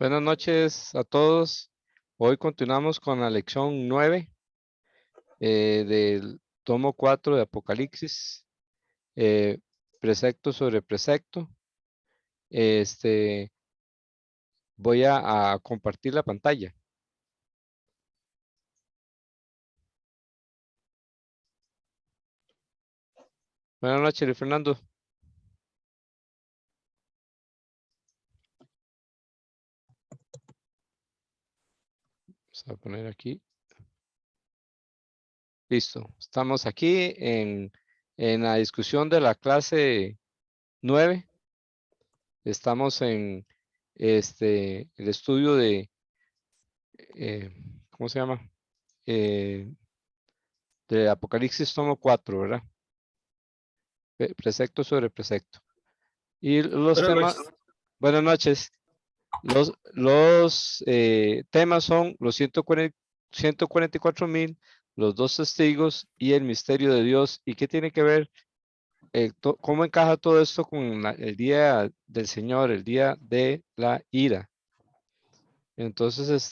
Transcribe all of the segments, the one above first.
Buenas noches a todos. Hoy continuamos con la lección 9 del tomo 4 de Apocalipsis, precepto sobre precepto. Voy a compartir la pantalla. Buenas noches, Luis Fernando. Vamos a poner aquí. Listo. Estamos aquí en la discusión de la clase 9. Estamos en el estudio de, ¿cómo se llama? De Apocalipsis tomo 4, ¿verdad? Precepto sobre precepto. Y los temas, buenas noches. Los temas son los 144,000, los dos testigos y el misterio de Dios. ¿Y qué tiene que ver? ¿Cómo encaja todo esto con el día del Señor, el día de la ira? Entonces,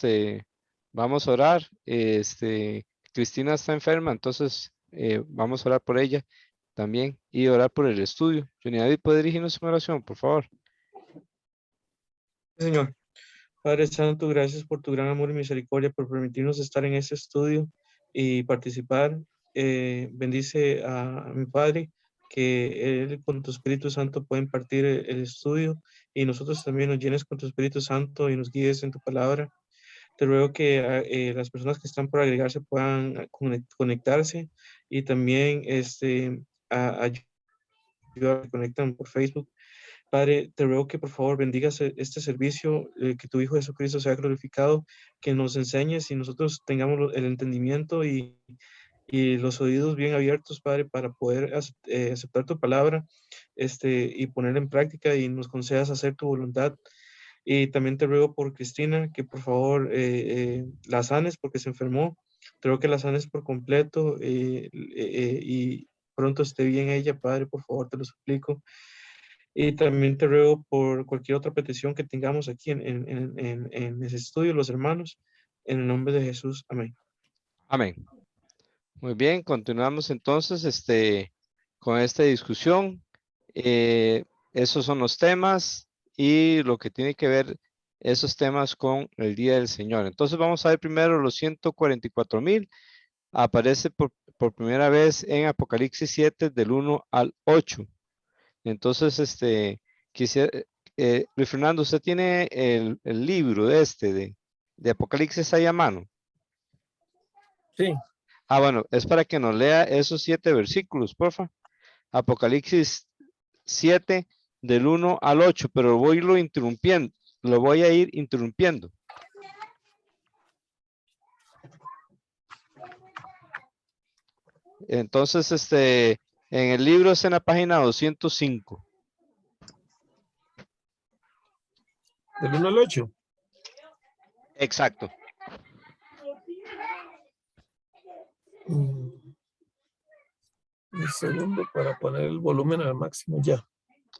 vamos a orar. Cristina está enferma, entonces vamos a orar por ella también y orar por el estudio. Johnny David, ¿puede dirigirnos una oración, por favor? Señor, Padre Santo, gracias por tu gran amor y misericordia, por permitirnos estar en este estudio y participar. Bendice a mi Padre, que Él con tu Espíritu Santo pueda impartir el estudio y nosotros también nos llenes con tu Espíritu Santo y nos guíes en tu palabra. Te ruego que las personas que están por agregarse puedan conectarse y también ayudar, conectan por Facebook. Padre, te ruego que por favor bendigas este servicio, que tu Hijo Jesucristo sea glorificado, que nos enseñes y nosotros tengamos el entendimiento y los oídos bien abiertos, Padre, para poder aceptar tu palabra y ponerla en práctica y nos concedas hacer tu voluntad. Y también te ruego por Cristina, que por favor la sanes porque se enfermó. Te ruego que la sanes por completo y pronto esté bien ella, Padre, por favor, te lo suplico. Y también te ruego por cualquier otra petición que tengamos aquí en ese estudio, los hermanos, en el nombre de Jesús. Amén. Amén. Muy bien, continuamos entonces con esta discusión. Esos son los temas y lo que tiene que ver esos temas con el día del Señor. Entonces vamos a ver primero los 144,000. Aparece por primera vez en Apocalipsis 7 del 1 al 8. Entonces, quisiera, Luis Fernando, usted tiene el libro de Apocalipsis ahí a mano. Sí. Bueno, es para que nos lea esos 7 versículos, porfa. Apocalipsis 7 del 1 al 8, pero lo voy a ir interrumpiendo. Entonces, en el libro es en la página 205. Del 1 al 8. Exacto. Un segundo para poner el volumen al máximo ya.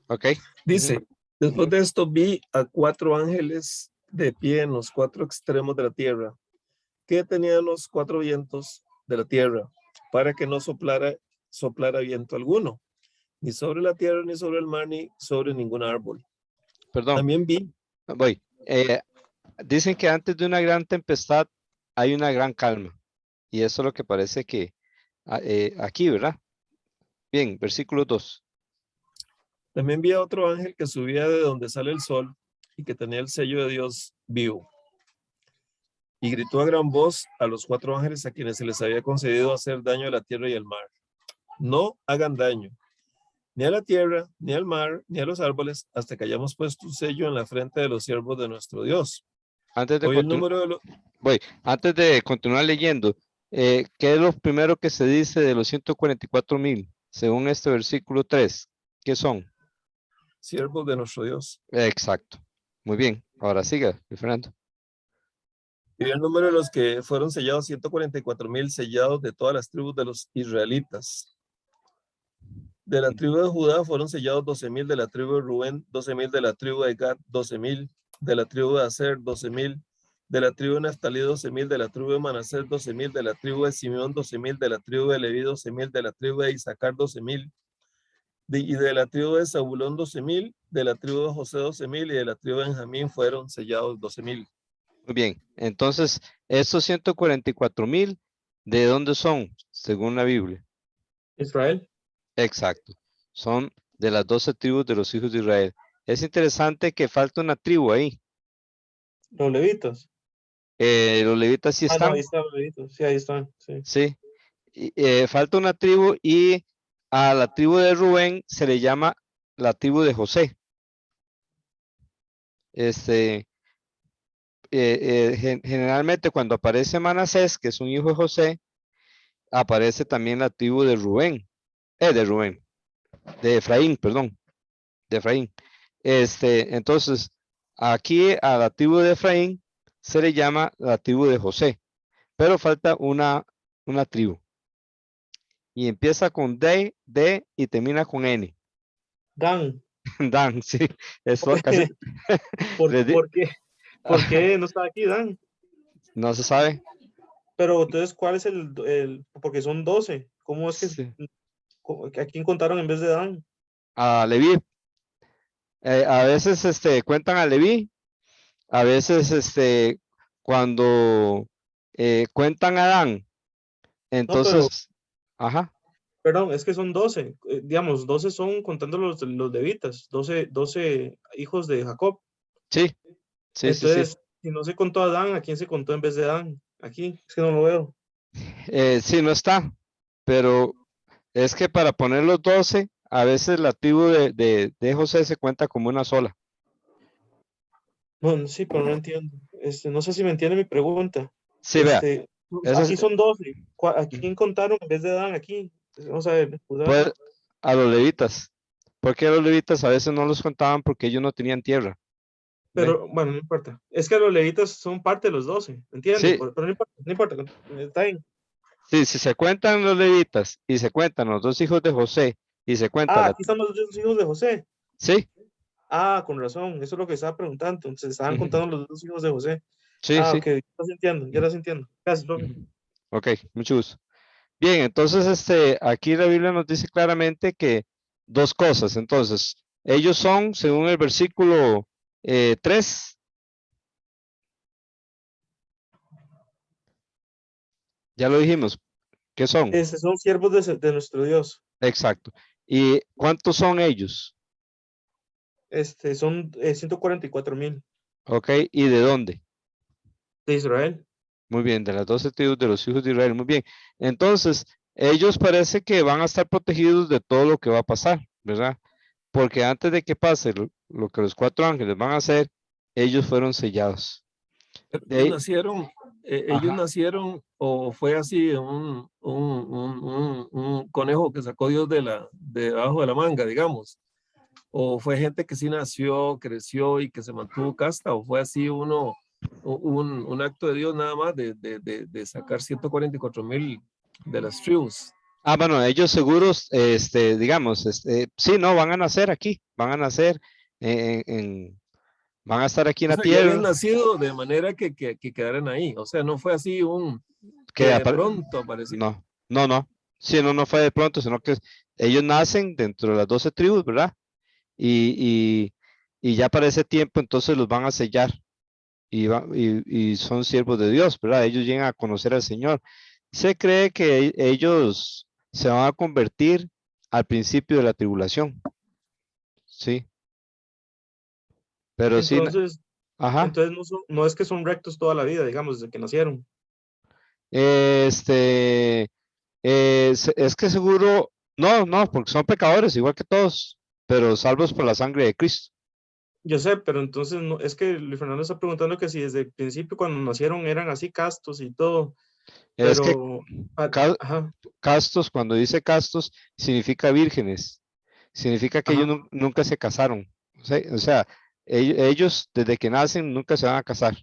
Ok. Dice, después de esto vi a 4 ángeles de pie en los 4 extremos de la tierra, que tenían los 4 vientos de la tierra, para que no soplara viento alguno, ni sobre la tierra, ni sobre el mar, ni sobre ningún árbol. Perdón. También vi. Voy. Dicen que antes de una gran tempestad hay una gran calma. Y eso es lo que parece que aquí, ¿verdad? Bien, versículo 2. También vi a otro ángel que subía de donde sale el sol y que tenía el sello de Dios vivo. Y gritó a gran voz a los 4 ángeles a quienes se les había concedido hacer daño a la tierra y al mar. No hagan daño, ni a la tierra, ni al mar, ni a los árboles, hasta que hayamos puesto un sello en la frente de los siervos de nuestro Dios. Antes de Hoy el número de antes de continuar leyendo, ¿qué es lo primero que se dice de los 144,000? Según este versículo 3, ¿qué son? siervos de nuestro Dios. Exacto. Muy bien. Ahora siga, Fernando. Y el número de los que fueron sellados, 144,000 sellados de todas las tribus de los israelitas. De la tribu de Judá fueron sellados 12,000, de la tribu de Rubén 12,000, de la tribu de Gad 12,000, de la tribu de Aser, 12,000, de la tribu de Neftalí, 12,000, de la tribu de Manasés, 12,000, de la tribu de Simeón, 12,000, de la tribu de Leví, 12,000, de la tribu de Isaacar, 12,000, y de la tribu de Zabulón, 12,000, de la tribu de José, 12,000, y de la tribu de Benjamín fueron sellados 12,000. Muy bien. Entonces, estos 144,000, ¿de dónde son? Según la Biblia. Israel. Exacto. Son de las 12 tribus de los hijos de Israel. Es interesante que falta una tribu ahí. Los levitas. Los levitas sí Ah, no, ahí están, están los levitas. Sí, ahí están. Sí. sí. Falta una tribu y a la tribu de Rubén se le llama la tribu de José. Generalmente cuando aparece Manasés, que es un hijo de José, aparece también la tribu de Rubén, de Efraín, perdón, de Efraín. Entonces, aquí a la tribu de Efraín se le llama la tribu de José, pero falta una tribu. Y empieza con D y termina con N. Dan. Dan, sí, eso casi. ¿Por, les di- por qué? ¿Por qué no está aquí Dan? No se sabe. Pero entonces, ¿cuál es porque son 12? ¿Cómo es que, Sí. a quién contaron en vez de Dan? A Leví. A veces cuentan a Leví, a veces cuando cuentan a Dan, No, pero, entonces, ajá, perdón, es que son 12. Digamos, 12 son contando los levitas, 12 hijos de Jacob. sí, sí, sí, sí. Entonces, si no se contó a Dan, ¿a quién se contó en vez de Dan? Aquí, es que no lo veo. Sí, no está, pero es que para poner los 12, a veces la tribu de José se cuenta como una sola. No, sí, pero no entiendo. No sé si me entiende mi pregunta. Sí, vea, eso es, Aquí son 12. ¿A quién contaron en vez de Dan aquí? Vamos a ver, Judá. pues, a los levitas, porque a los levitas a veces no los contaban porque ellos no tenían tierra. ¿Ve? Pero bueno, no importa. Es que los levitas son parte de los 12, ¿entiende? Sí, Pero no importa, no importa. Está bien. sí, si se cuentan los levitas y se cuentan los dos hijos de José y se cuenta Ah, la... aquí están los dos hijos de José. Sí, Ah, con razón. Eso es lo que estaba preguntando. Entonces, estaban ujú, contando los dos hijos de José. sí, Ah, sí. ok. Ya los entiendo, ya los entiendo. Gracias, profe. Ujú. Ok, mucho gusto. Bien, entonces aquí la Biblia nos dice claramente que dos cosas. Entonces, ellos son, según el versículo 3, ya lo dijimos, ¿qué son? Son siervos de nuestro Dios. Exacto. ¿Y cuántos son ellos? Son 144,000 Ok, ¿y de dónde? de Israel. Muy bien, de las 12 tribus de los hijos de Israel. Muy bien. Entonces, ellos parece que van a estar protegidos de todo lo que va a pasar, ¿verdad? Porque antes de que pase lo que los 4 ángeles van a hacer, ellos fueron sellados. Pero De ahí, ellos ajá. nacieron o fue así un conejo que sacó Dios de debajo de la manga, digamos. O fue gente que sí nació, creció y que se mantuvo casta, o fue así un acto de Dios nada más de sacar 144,000 de las tribus. Bueno, ellos seguros, digamos, sí, no, van a nacer aquí, van a nacer van a estar aquí en O la sea, ya habían tierra, nacido de manera que quedaran ahí. O sea, no fue así que que de pronto aparecieron. no, no, no, sí, no, no fue de pronto, sino que ellos nacen dentro de las 12 tribus, ¿verdad? Y, y ya para ese tiempo entonces los van a sellar y son siervos de Dios, ¿verdad? Ellos llegan a conocer al Señor. Se cree que ellos se van a convertir al principio de la tribulación, ¿sí? Pero sí, Entonces, ajá. no es que son rectos toda la vida, digamos, desde que nacieron. Este, es que seguro, no, no, porque son pecadores igual que todos, pero salvos por la sangre de Cristo. Yo sé, pero entonces no, es que Luis Fernando está preguntando que si desde el principio cuando nacieron eran así castos y todo, Es que pero, ajá, castos, cuando dice castos, significa vírgenes, significa que ellos ajá. nunca se casaron. O sea, ellos desde que nacen nunca se van a casar.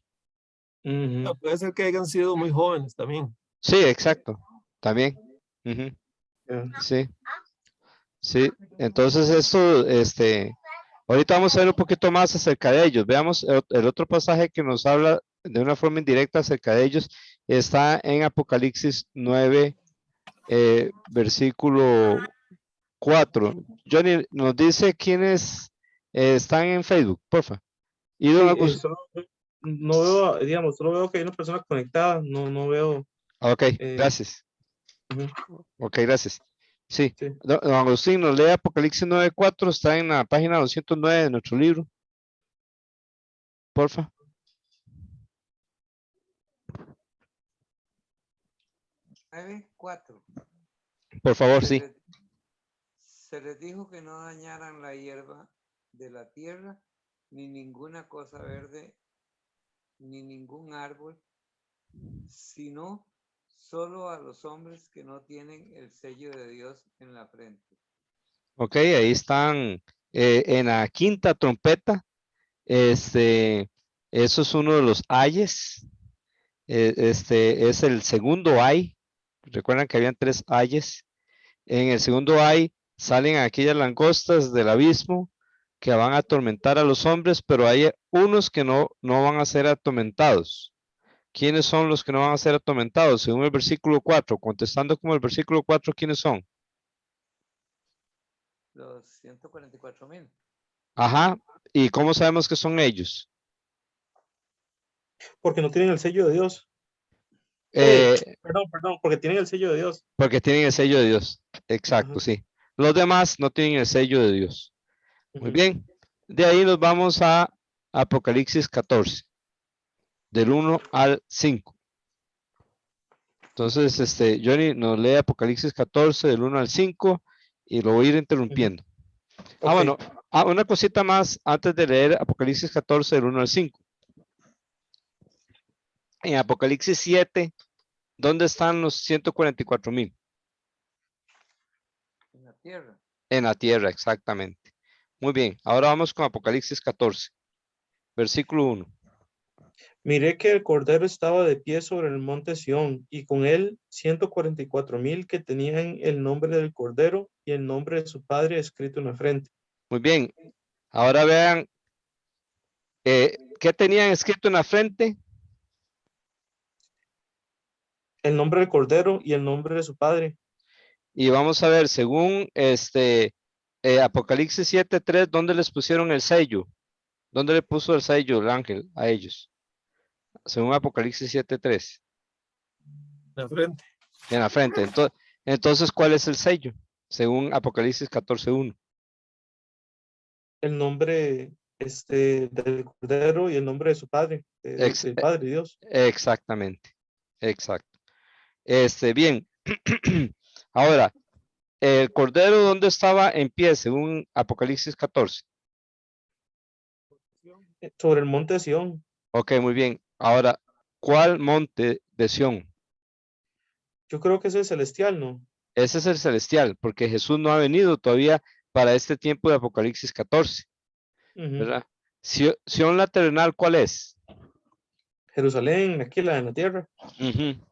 Ujú, Puede ser que hayan sido muy jóvenes también. Sí, exacto, también. Ujú, ya. sí, sí. Entonces esto, Ahorita vamos a ver un poquito más acerca de ellos. Veamos el otro pasaje que nos habla de una forma indirecta acerca de ellos. Está en Apocalipsis 9, versículo 4. Johnny, nos dice quiénes están en Facebook, porfa. Y don Sí, Agus- no veo, digamos, solo veo que hay una persona conectada, no veo. Ok, eh, gracias. ujú, Ok, gracias. Sí, sí. don Agustín nos lee Apocalipsis 9:4, está en la página 209 de nuestro libro. Porfa. 9:4. Por favor, Se sí. les, se les dijo que no dañaran la hierba de la tierra, ni ninguna cosa verde, ni ningún árbol, sino solo a los hombres que no tienen el sello de Dios en la frente. Ok, ahí están en la quinta trompeta. Eso es uno de los ayes. Es el segundo ay. Recuerdan que habían 3 ayes. En el segundo ay salen aquellas langostas del abismo que van a atormentar a los hombres, pero hay unos que no van a ser atormentados. ¿Quiénes son los que no van a ser atormentados? Según el versículo 4, contestando como el versículo 4, ¿quiénes son? Los 144,000. Ajá. ¿Y cómo sabemos que son ellos? Porque no tienen el sello de Dios. Eh, Perdón, porque tienen el sello de Dios. porque tienen el sello de Dios. Exacto, Ajá, sí. Los demás no tienen el sello de Dios. Muy ujú. bien. De ahí nos vamos a Apocalipsis 14, del 1 al 5. Entonces, Johnny nos lee Apocalipsis 14, del 1 al 5, y lo voy a ir interrumpiendo. Ok, Bueno, una cosita más antes de leer Apocalipsis 14, del 1 al 5. En Apocalipsis 7, ¿dónde están los 144,000? En la tierra. En la tierra, exactamente. Muy bien, ahora vamos con Apocalipsis 14, versículo 1. miré que el Cordero estaba de pie sobre el monte Sión, y con él 144,000 que tenían el nombre del Cordero y el nombre de su Padre escrito en la frente. Muy bien, ahora vean, ¿qué tenían escrito en la frente? El nombre del Cordero y el nombre de su Padre. Y vamos a ver, según Apocalipsis 7:3, ¿dónde les pusieron el sello? ¿Dónde le puso el sello el ángel a ellos? Según Apocalipsis 7:3. La frente. En la frente. Entonces, ¿cuál es el sello? Según Apocalipsis 14:1. El nombre del Cordero y el nombre de su Padre, Ex- del Padre Dios. Exactamente. Exacto. Bien. Ahora, el cordero, ¿dónde estaba en pie? Según Apocalipsis 14. Sobre el monte Sión. Ok, muy bien. Ahora, ¿cuál monte de Sión? Yo creo que es el celestial, ¿no? Ese es el celestial, porque Jesús no ha venido todavía para este tiempo de Apocalipsis 14, Ujú. ¿verdad? Sión la terrenal, ¿cuál es? Jerusalén, aquí en la tierra, Ujú. en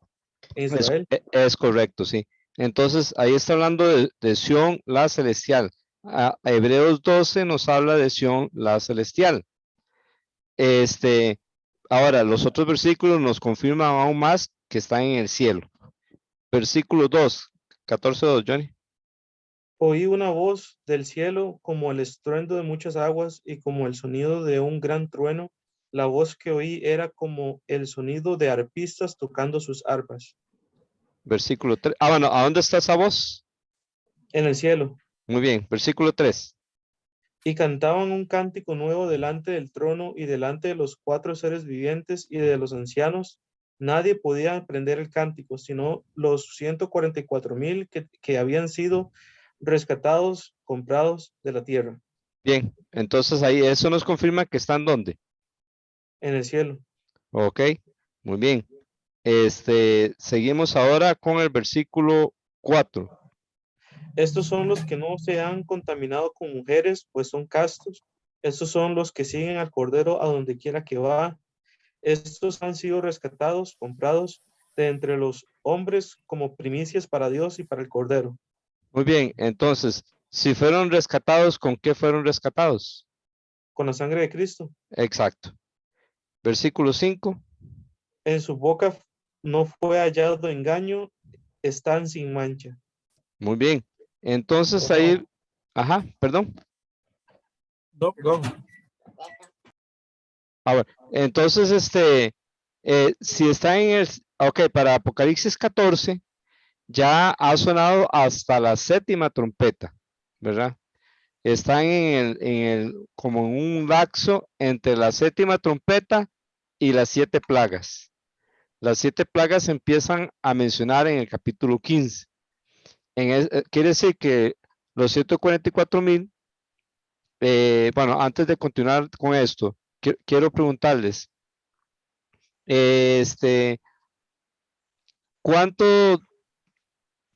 Es, Israel. es correcto, sí. Entonces, ahí está hablando de Sión, la celestial. Hebreos 12 nos habla de Sión, la celestial. Este, ahora, los otros versículos nos confirman aún más que están en el cielo. Versículo 2, 14:2, Johnny. Oí una voz del cielo como el estruendo de muchas aguas y como el sonido de un gran trueno. La voz que oí era como el sonido de arpistas tocando sus arpas. Versículo 3. Bueno, ¿a dónde está esa voz? En el cielo. Muy bien, versículo 3. Y cantaban un cántico nuevo delante del trono y delante de los 4 seres vivientes y de los ancianos. Nadie podía aprender el cántico, sino los 144,000 que habían sido rescatados, comprados de la tierra, Bien, entonces ahí eso nos confirma que están donde. en el cielo. Ok, muy bien. Seguimos ahora con el versículo 4. Estos son los que no se han contaminado con mujeres, pues son castos. Estos son los que siguen al Cordero a donde quiera que va. Estos han sido rescatados, comprados de entre los hombres como primicias para Dios y para el Cordero. Muy bien, entonces, si fueron rescatados, ¿con qué fueron rescatados? con la sangre de Cristo. Exacto. Versículo 5. En su boca no fue hallado engaño, están sin mancha. Muy bien. Entonces ahí, ajá, perdón. No, perdón. Ahora, entonces, si está en el, ok, para Apocalipsis 14, ya ha sonado hasta la séptima trompeta, ¿verdad? Están como en un lapso entre la séptima trompeta y las 7 plagas. Las 7 plagas empiezan a mencionar en el capítulo 15. Quiere decir que los 144,000, bueno, antes de continuar con esto, quiero preguntarles, ¿cuánto,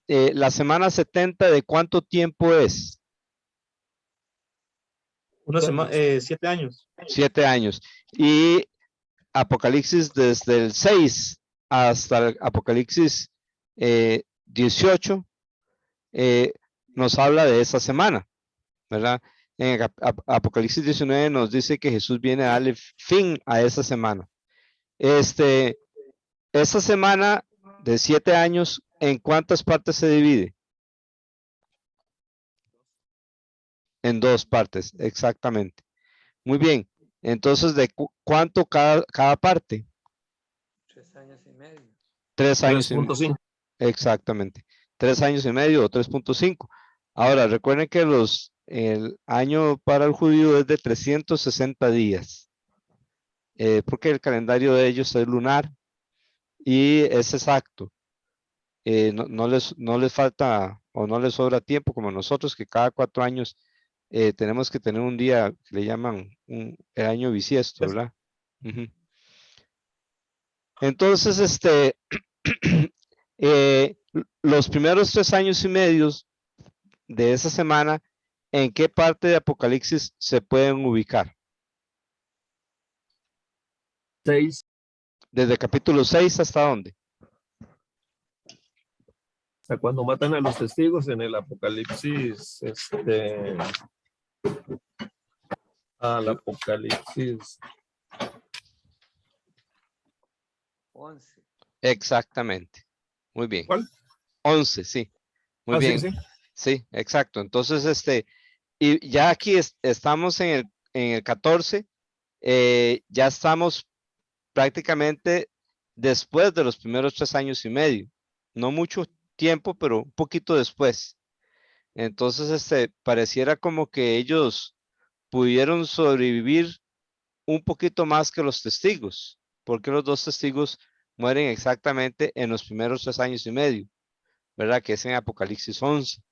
la semana 70 de cuánto tiempo es? Una semana, 7 años. 7 años. Y Apocalipsis desde el 6 hasta el Apocalipsis 18 nos habla de esa semana, ¿verdad? En Apocalipsis 19 nos dice que Jesús viene a darle fin a esa semana. Esa semana de 7 años, ¿en cuántas partes se divide? En 2 partes, exactamente. Muy bien. Entonces, ¿de cuánto cada parte? 3 años y medio. 3 años y medio. 3.5. Exactamente. 3 años y medio o 3.5. Ahora, recuerden que el año para el judío es de 360 días. Porque el calendario de ellos es lunar y es exacto. No les falta o no les sobra tiempo como nosotros, que cada 4 años tenemos que tener un día que le llaman el año bisiesto, ¿verdad? Ujú. Entonces, los primeros 3 años y medios de esa semana, ¿en qué parte de Apocalipsis se pueden ubicar? 6. Desde capítulo 6 hasta dónde? O sea, cuando matan a los testigos en el Apocalipsis, al Apocalipsis 11. Exactamente. Muy bien. ¿Cuál? 11, sí. Muy Ah, sí, bien. sí. Sí, exacto. Entonces, y ya aquí estamos en el 14, ya estamos prácticamente después de los primeros 3 años y medio. No mucho tiempo, pero un poquito después. Entonces, pareciera como que ellos pudieron sobrevivir un poquito más que los testigos, porque los 2 testigos mueren exactamente en los primeros 3 años y medio, ¿verdad? Que es en Apocalipsis 11.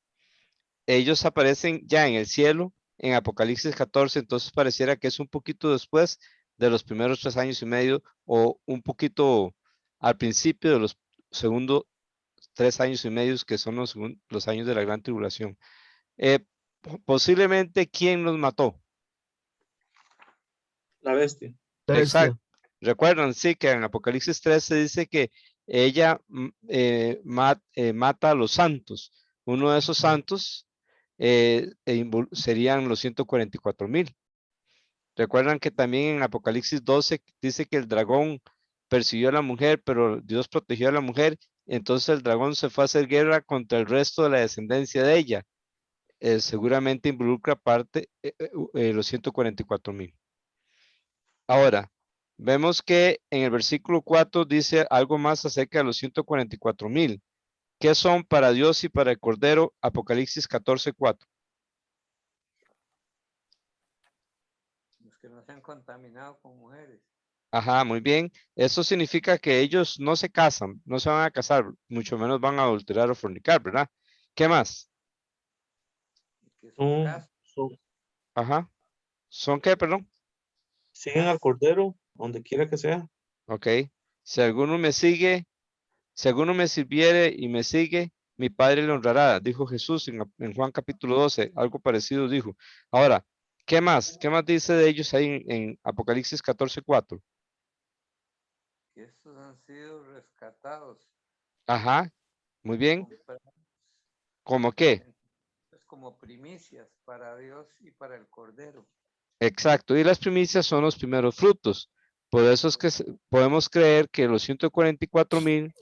Ellos aparecen ya en el cielo en Apocalipsis 14, entonces pareciera que es un poquito después de los primeros 3 años y medio o un poquito al principio de los segundos 3 años y medio que son los años de la gran tribulación. Posiblemente, ¿quién los mató? La bestia. Exacto. Bestia. Recuerdan, sí, que en Apocalipsis 13 dice que ella mata a los santos. Uno de esos santos serían los 144,000. Recuerdan que también en Apocalipsis 12 dice que el dragón persiguió a la mujer, pero Dios protegió a la mujer. Entonces el dragón se fue a hacer guerra contra el resto de la descendencia de ella. Seguramente involucra parte los 144,000. Ahora, vemos que en el versículo 4 dice algo más acerca de los 144,000. ¿Qué son para Dios y para el Cordero? Apocalipsis 14:4. Los que no se han contaminado con mujeres. Ajá, muy bien. Eso significa que ellos no se casan, no se van a casar, mucho menos van a adulterar o fornicar, ¿verdad? ¿Qué más? Y que son castos. Ajá. ¿Son qué, perdón? Siguen al Cordero, donde quiera que sea. Ok. Si alguno me sigue, si alguno me sirviere y me sigue, mi Padre le honrará, dijo Jesús en Juan capítulo 12, algo parecido dijo. Ahora, ¿qué más? ¿Qué más dice de ellos ahí en Apocalipsis 14:4? Que estos han sido rescatados. Ajá, muy bien. Comprados. ¿Cómo qué? Es como primicias para Dios y para el Cordero. Exacto, y las primicias son los primeros frutos. Por eso es que podemos creer que los 144,000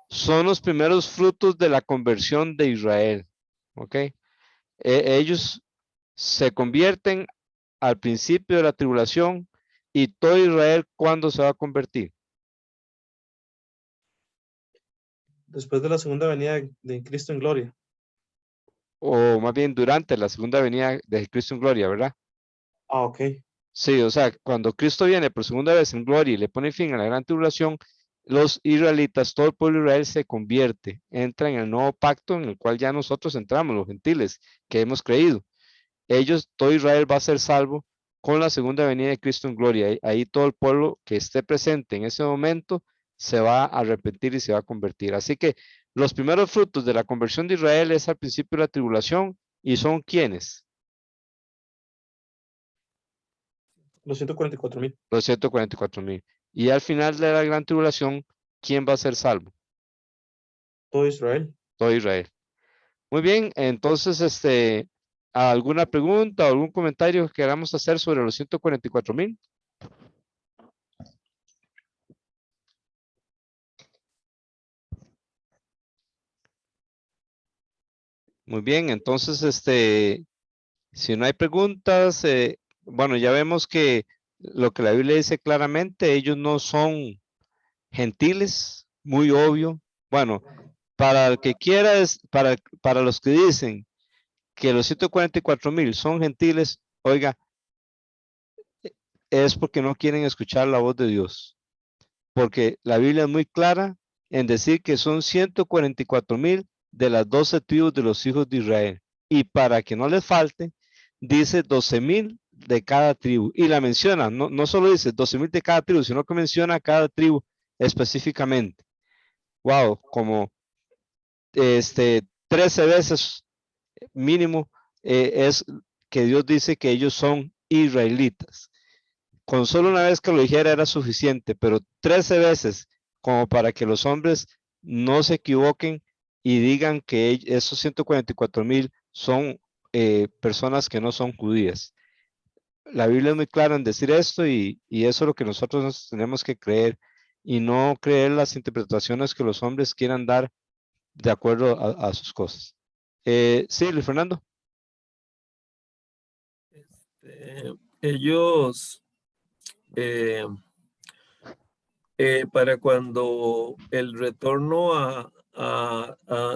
son los primeros frutos de la conversión de Israel. ¿Ok? Ellos se convierten al principio de la tribulación y todo Israel, ¿cuándo se va a convertir? Después de la segunda venida de Cristo en gloria. O más bien durante la segunda venida de Cristo en gloria, ¿verdad? Ah, ok. Sí, o sea, cuando Cristo viene por segunda vez en gloria y le pone fin a la gran tribulación, los israelitas, todo el pueblo de Israel se convierte, entra en el nuevo pacto en el cual ya nosotros entramos, los gentiles, que hemos creído. Ellos, todo Israel va a ser salvo con la segunda venida de Cristo en gloria. Ahí todo el pueblo que esté presente en ese momento se va a arrepentir y se va a convertir. Así que los primeros frutos de la conversión de Israel es al principio de la tribulación y son ¿quiénes? Los 144,000. Los 144,000. Y al final de la gran tribulación, ¿quién va a ser salvo? Todo Israel. Todo Israel. Muy bien, entonces, ¿alguna pregunta o algún comentario que queramos hacer sobre los 144,000? Muy bien, entonces, si no hay preguntas, bueno, ya vemos que lo que la Biblia dice claramente, ellos no son gentiles, muy obvio. Bueno, para el que quiera, para los que dicen que los 144,000 son gentiles, oiga, es porque no quieren escuchar la voz de Dios. Porque la Biblia es muy clara en decir que son 144,000 de las 12 tribus de los hijos de Israel. Y para que no les falte, dice 12,000 de cada tribu. Y la menciona, no solo dice 12,000 de cada tribu, sino que menciona a cada tribu específicamente. Wow, como 13 veces mínimo es que Dios dice que ellos son israelitas. Con solo una vez que lo dijera era suficiente, pero 13 veces como para que los hombres no se equivoquen y digan que esos 144,000 son personas que no son judías. La Biblia es muy clara en decir esto y eso es lo que nosotros nos tenemos que creer y no creer las interpretaciones que los hombres quieran dar de acuerdo a sus cosas. Sí, Luis Fernando. Ellos, para cuando el retorno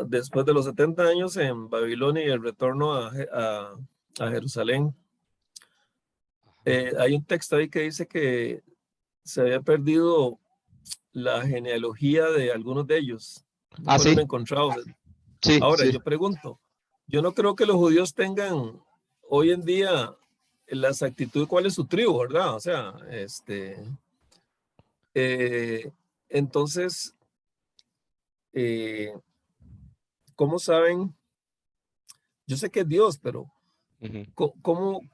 después de los 70 años en Babilonia y el retorno a Jerusalén, hay un texto ahí que dice que se había perdido la genealogía de algunos de ellos. No Ah, fueron sí, encontrados. sí, Ahora, sí. yo pregunto, yo no creo que los judíos tengan hoy en día la exactitud de cuál es su tribu, ¿verdad? O sea, entonces, ¿cómo saben? Yo sé que es Dios, pero Ujú,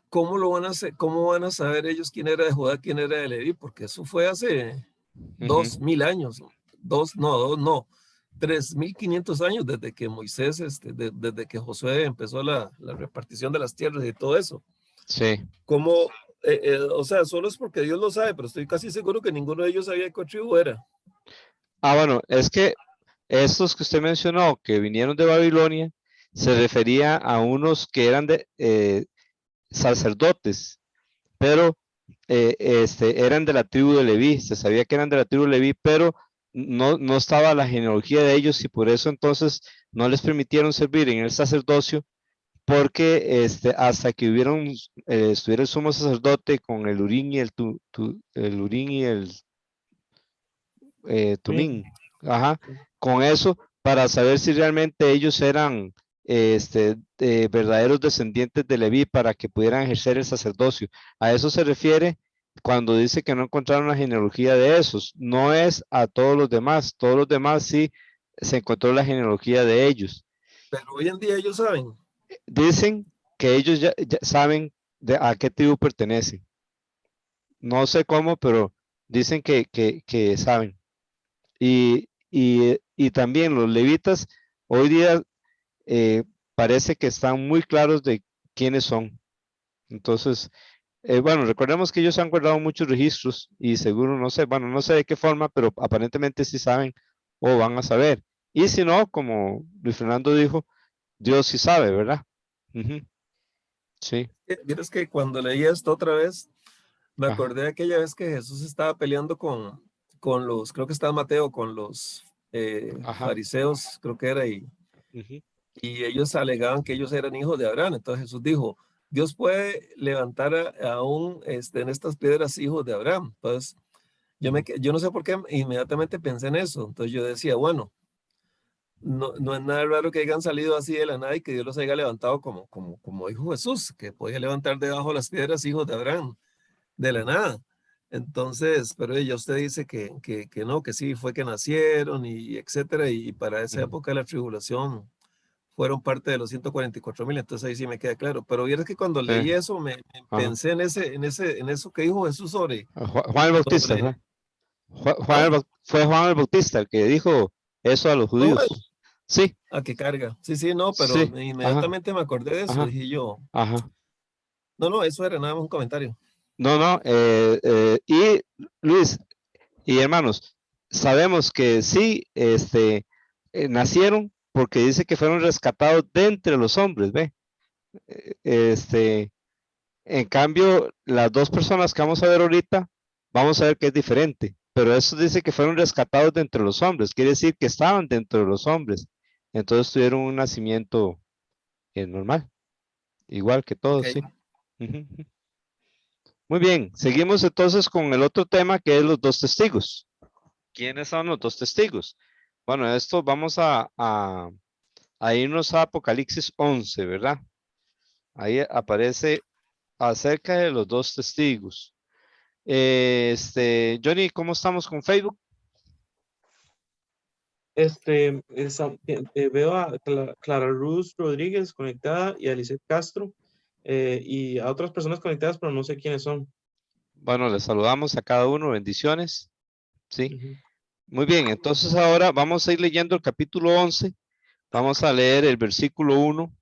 ¿cómo lo van a hacer? ¿Cómo van a saber ellos quién era de Judá, quién era de Leví? Porque eso fue hace ujú. 2,000 años, 3,500 años desde que Moisés, desde que Josué empezó la repartición de las tierras y todo eso. Sí. ¿Cómo? O sea, solo es porque Dios lo sabe, pero estoy casi seguro que ninguno de ellos sabía qué tribu era. Ah, bueno, es que estos que usted mencionó, que vinieron de Babilonia, se refería a unos que eran de sacerdotes, pero eran de la tribu de Leví, se sabía que eran de la tribu de Leví, pero no estaba la genealogía de ellos y por eso entonces no les permitieron servir en el sacerdocio, porque hasta que estuviera el sumo sacerdote con el Urín y el Urín y el Bien. Tumín, ajá, con eso para saber si realmente ellos eran verdaderos descendientes de Leví para que pudieran ejercer el sacerdocio. A eso se refiere cuando dice que no encontraron la genealogía de esos. No es a todos los demás sí se encontró la genealogía de ellos. Pero hoy en día ellos saben. Dicen que ellos ya saben a qué tribu pertenecen. No sé cómo, pero dicen que saben. Y también los levitas hoy día parece que están muy claros de quiénes son. Entonces, Bueno, recordemos que ellos han guardado muchos registros y seguro, no sé, bueno, no sé de qué forma, pero aparentemente sí saben o van a saber. Y si no, como Luis Fernando dijo, Dios sí sabe, ¿verdad? Ujú, sí, Vieras que cuando leí esto otra vez, me ajá, acordé de aquella vez que Jesús estaba peleando con los, creo que estaba Mateo, con los ajá, fariseos, creo que era, ujú, y ellos alegaban que ellos eran hijos de Abraham. Entonces Jesús dijo, Dios puede levantar aún en estas piedras hijos de Abraham. Entonces yo no sé por qué inmediatamente pensé en eso. Entonces yo decía, bueno, no es nada raro que hayan salido así de la nada y que Dios los haya levantado como dijo Jesús, que podía levantar debajo de las piedras hijos de Abraham, de la nada. Entonces, pero ella usted dice que no, que sí, fue que nacieron y etcétera, y para esa ujú, época de la tribulación fueron parte de los 144,000, entonces ahí sí me queda claro. Pero vieras que cuando sí, leí eso, me ajá. pensé en eso que dijo Jesús Juan el Bautista, sobre, fue. ¿cómo? Fue Juan el Bautista el que dijo eso a los Fue Juan, judíos. Sí, a que carga. Sí, sí, no, pero sí, ajá, inmediatamente me acordé de eso, ajá, dije yo, ajá. no, no, eso era nada más un comentario. No, no, y Luis y hermanos, sabemos que sí, nacieron porque dice que fueron rescatados de entre los hombres, ¿ve? Este, en cambio, las dos personas que vamos a ver ahorita, vamos a ver que es diferente, pero eso dice que fueron rescatados de entre los hombres, quiere decir que estaban dentro de los hombres, entonces tuvieron un nacimiento normal, igual que Ok, todos, sí. Ujú, ujú. Muy bien, seguimos entonces con el otro tema que es los dos testigos. ¿Quiénes son los dos testigos? Bueno, esto vamos a irnos a Apocalipsis 11, ¿verdad? Ahí aparece acerca de los dos testigos. Johnny, ¿cómo estamos con Facebook? Veo a Clara Luz Rodríguez conectada y a Lisette Castro y a otras personas conectadas, pero no sé quiénes son. Bueno, les saludamos a cada uno, bendiciones. Sí, Ujú. muy bien, entonces ahora vamos a ir leyendo el capítulo 11. Vamos a leer el versículo 1.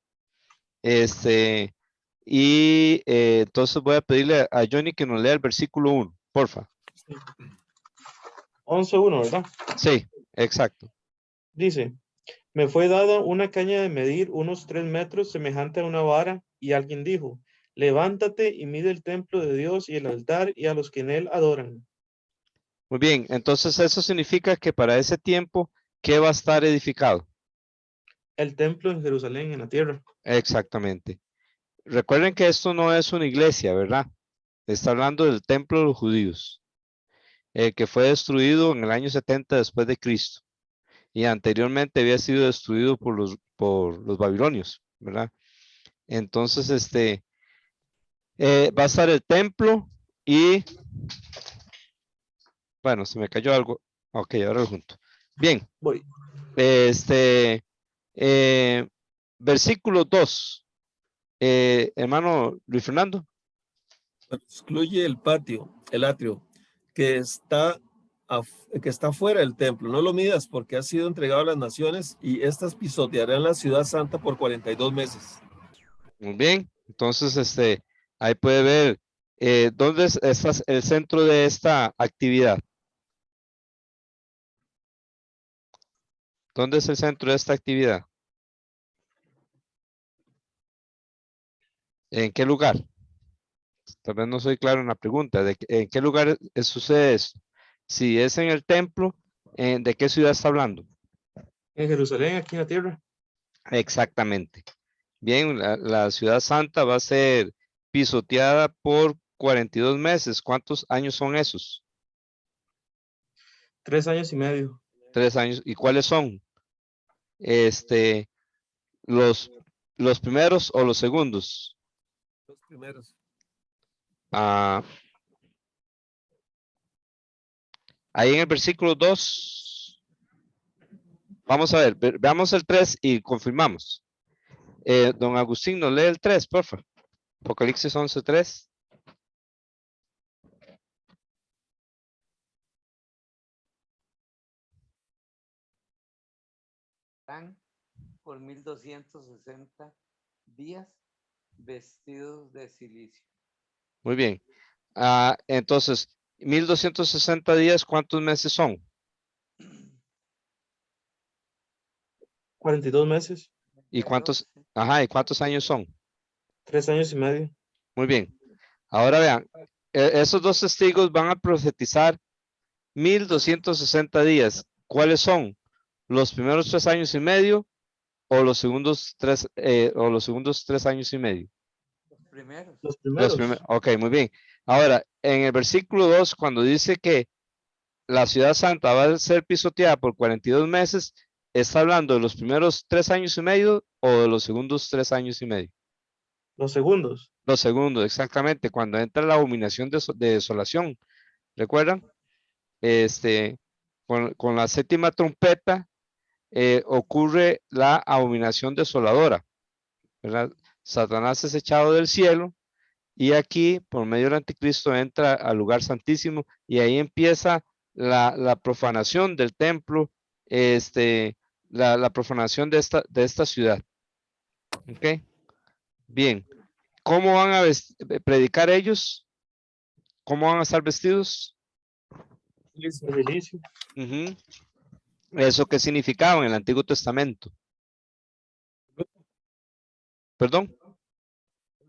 Entonces voy a pedirle a Johnny que nos lea el versículo 1, porfa. Sí. 11:1, ¿verdad? Sí, exacto. Dice, me fue dada una caña de medir unos 3 metros semejante a una vara y alguien dijo, levántate y mide el templo de Dios y el altar y a los que en él adoran. Muy bien, entonces eso significa que para ese tiempo, ¿qué va a estar edificado? El templo en Jerusalén, en la tierra. Exactamente. Recuerden que esto no es una iglesia, ¿verdad? Está hablando del templo de los judíos, que fue destruido en el año 70 después de Cristo y anteriormente había sido destruido por los babilonios, ¿verdad? Entonces, va a estar el templo y, bueno, se me cayó algo. Ok, ahora lo junto. Bien, Voy. este, eh, versículo 2. Hermano Luis Fernando. excluye el patio, el atrio, que está, que está fuera del templo. No lo midas porque ha sido entregado a las naciones y éstas pisotearán la ciudad santa por 42 meses. Muy bien, entonces, ahí puede ver dónde está el centro de esta actividad. ¿Dónde es el centro de esta actividad? ¿En qué lugar? Tal vez no soy claro en la pregunta. ¿En qué lugar sucede esto? Si es en el templo, ¿de qué ciudad está hablando? En Jerusalén, aquí en la tierra. Exactamente. Bien, la ciudad santa va a ser pisoteada por 42 meses. ¿Cuántos años son esos? 3 años y medio. 3 años. ¿Y cuáles son? Este, los, los primeros o los segundos. Los primeros. Ah, ahí en el versículo 2, vamos a ver, veamos el 3 y confirmamos. Don Agustín, nos lee el 3, por favor. Apocalipsis 11:3. Por 1260 días vestidos de silicio. Muy bien. Entonces, 1260 días, ¿cuántos meses son? 42 meses, ¿Y cuántos, 22, ajá, y cuántos años son? 3 años y medio. Muy bien. Ahora vean, esos dos testigos van a profetizar 1260 días. ¿Cuáles son? ¿Los primeros 3 años y medio o los segundos tres años y medio? los primeros. Los Los primeros. primeros. Ok, muy bien. Ahora, en el versículo 2, cuando dice que la ciudad santa va a ser pisoteada por 42 meses, ¿está hablando de los primeros 3 años y medio o de los segundos 3 años y medio? Los segundos. Los segundos, exactamente, cuando entra la abominación de desolación. ¿Recuerdan? Este, con la séptima trompeta ocurre la abominación desoladora, ¿verdad? Satanás es echado del cielo y aquí, por medio del anticristo, entra al lugar santísimo y ahí empieza la profanación del templo, la profanación de esta ciudad. ¿Ok? Bien. ¿Cómo van a predicar ellos? ¿Cómo van a estar vestidos? El silicio. Ujú. ¿Eso qué significaba en el Antiguo Testamento? ¿Perdón?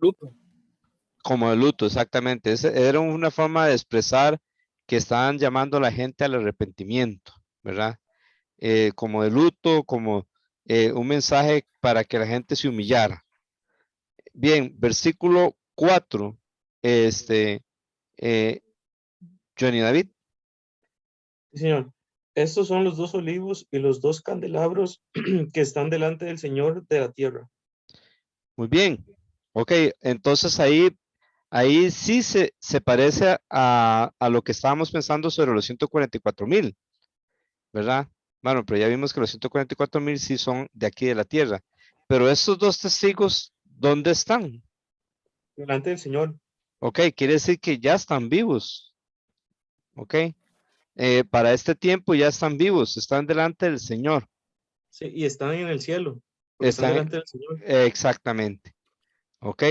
Luto. Como de luto, exactamente. Era una forma de expresar que estaban llamando a la gente al arrepentimiento, ¿verdad? Como de luto, como un mensaje para que la gente se humillara. Bien, versículo 4, eh, Johnny David. Sí, señor. Estos son los 2 olivos y los 2 candelabros que están delante del Señor de la tierra. Muy bien. Ok, entonces ahí sí se parece a lo que estábamos pensando sobre los 144,000, ¿verdad? Bueno, pero ya vimos que los 144,000 sí son de aquí de la tierra. Pero estos dos testigos, ¿dónde están? Delante del Señor. Ok, quiere decir que ya están vivos. Ok, para este tiempo ya están vivos, están delante del Señor. Sí, y están en el cielo, porque están Están delante del Señor. exactamente. Ok.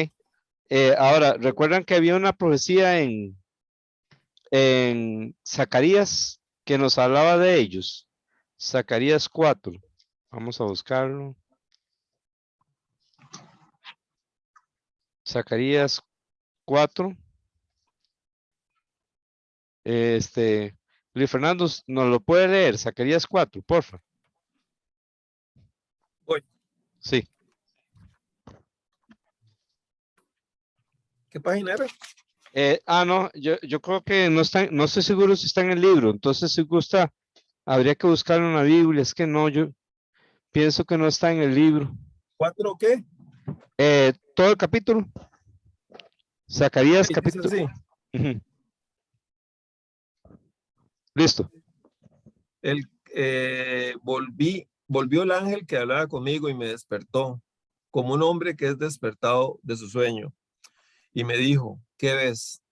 Ahora, ¿recuerdan que había una profecía en Zacarías que nos hablaba de ellos? Zacarías 4. Vamos a buscarlo. Zacarías 4. Luis Fernando, ¿nos lo puede leer? Zacarías 4, porfa. Voy. Sí. ¿Qué página era? No, yo creo que no está, no estoy seguro si está en el libro, entonces si gusta, habría que buscarlo en la Biblia, es que no, yo pienso que no está en el libro. ¿4 qué? Todo el capítulo, Zacarías Sí, dice capítulo. así. Ujú. Listo. El, volvió el ángel que hablaba conmigo y me despertó, como un hombre que es despertado de su sueño. Y me dijo, ¿qué ves?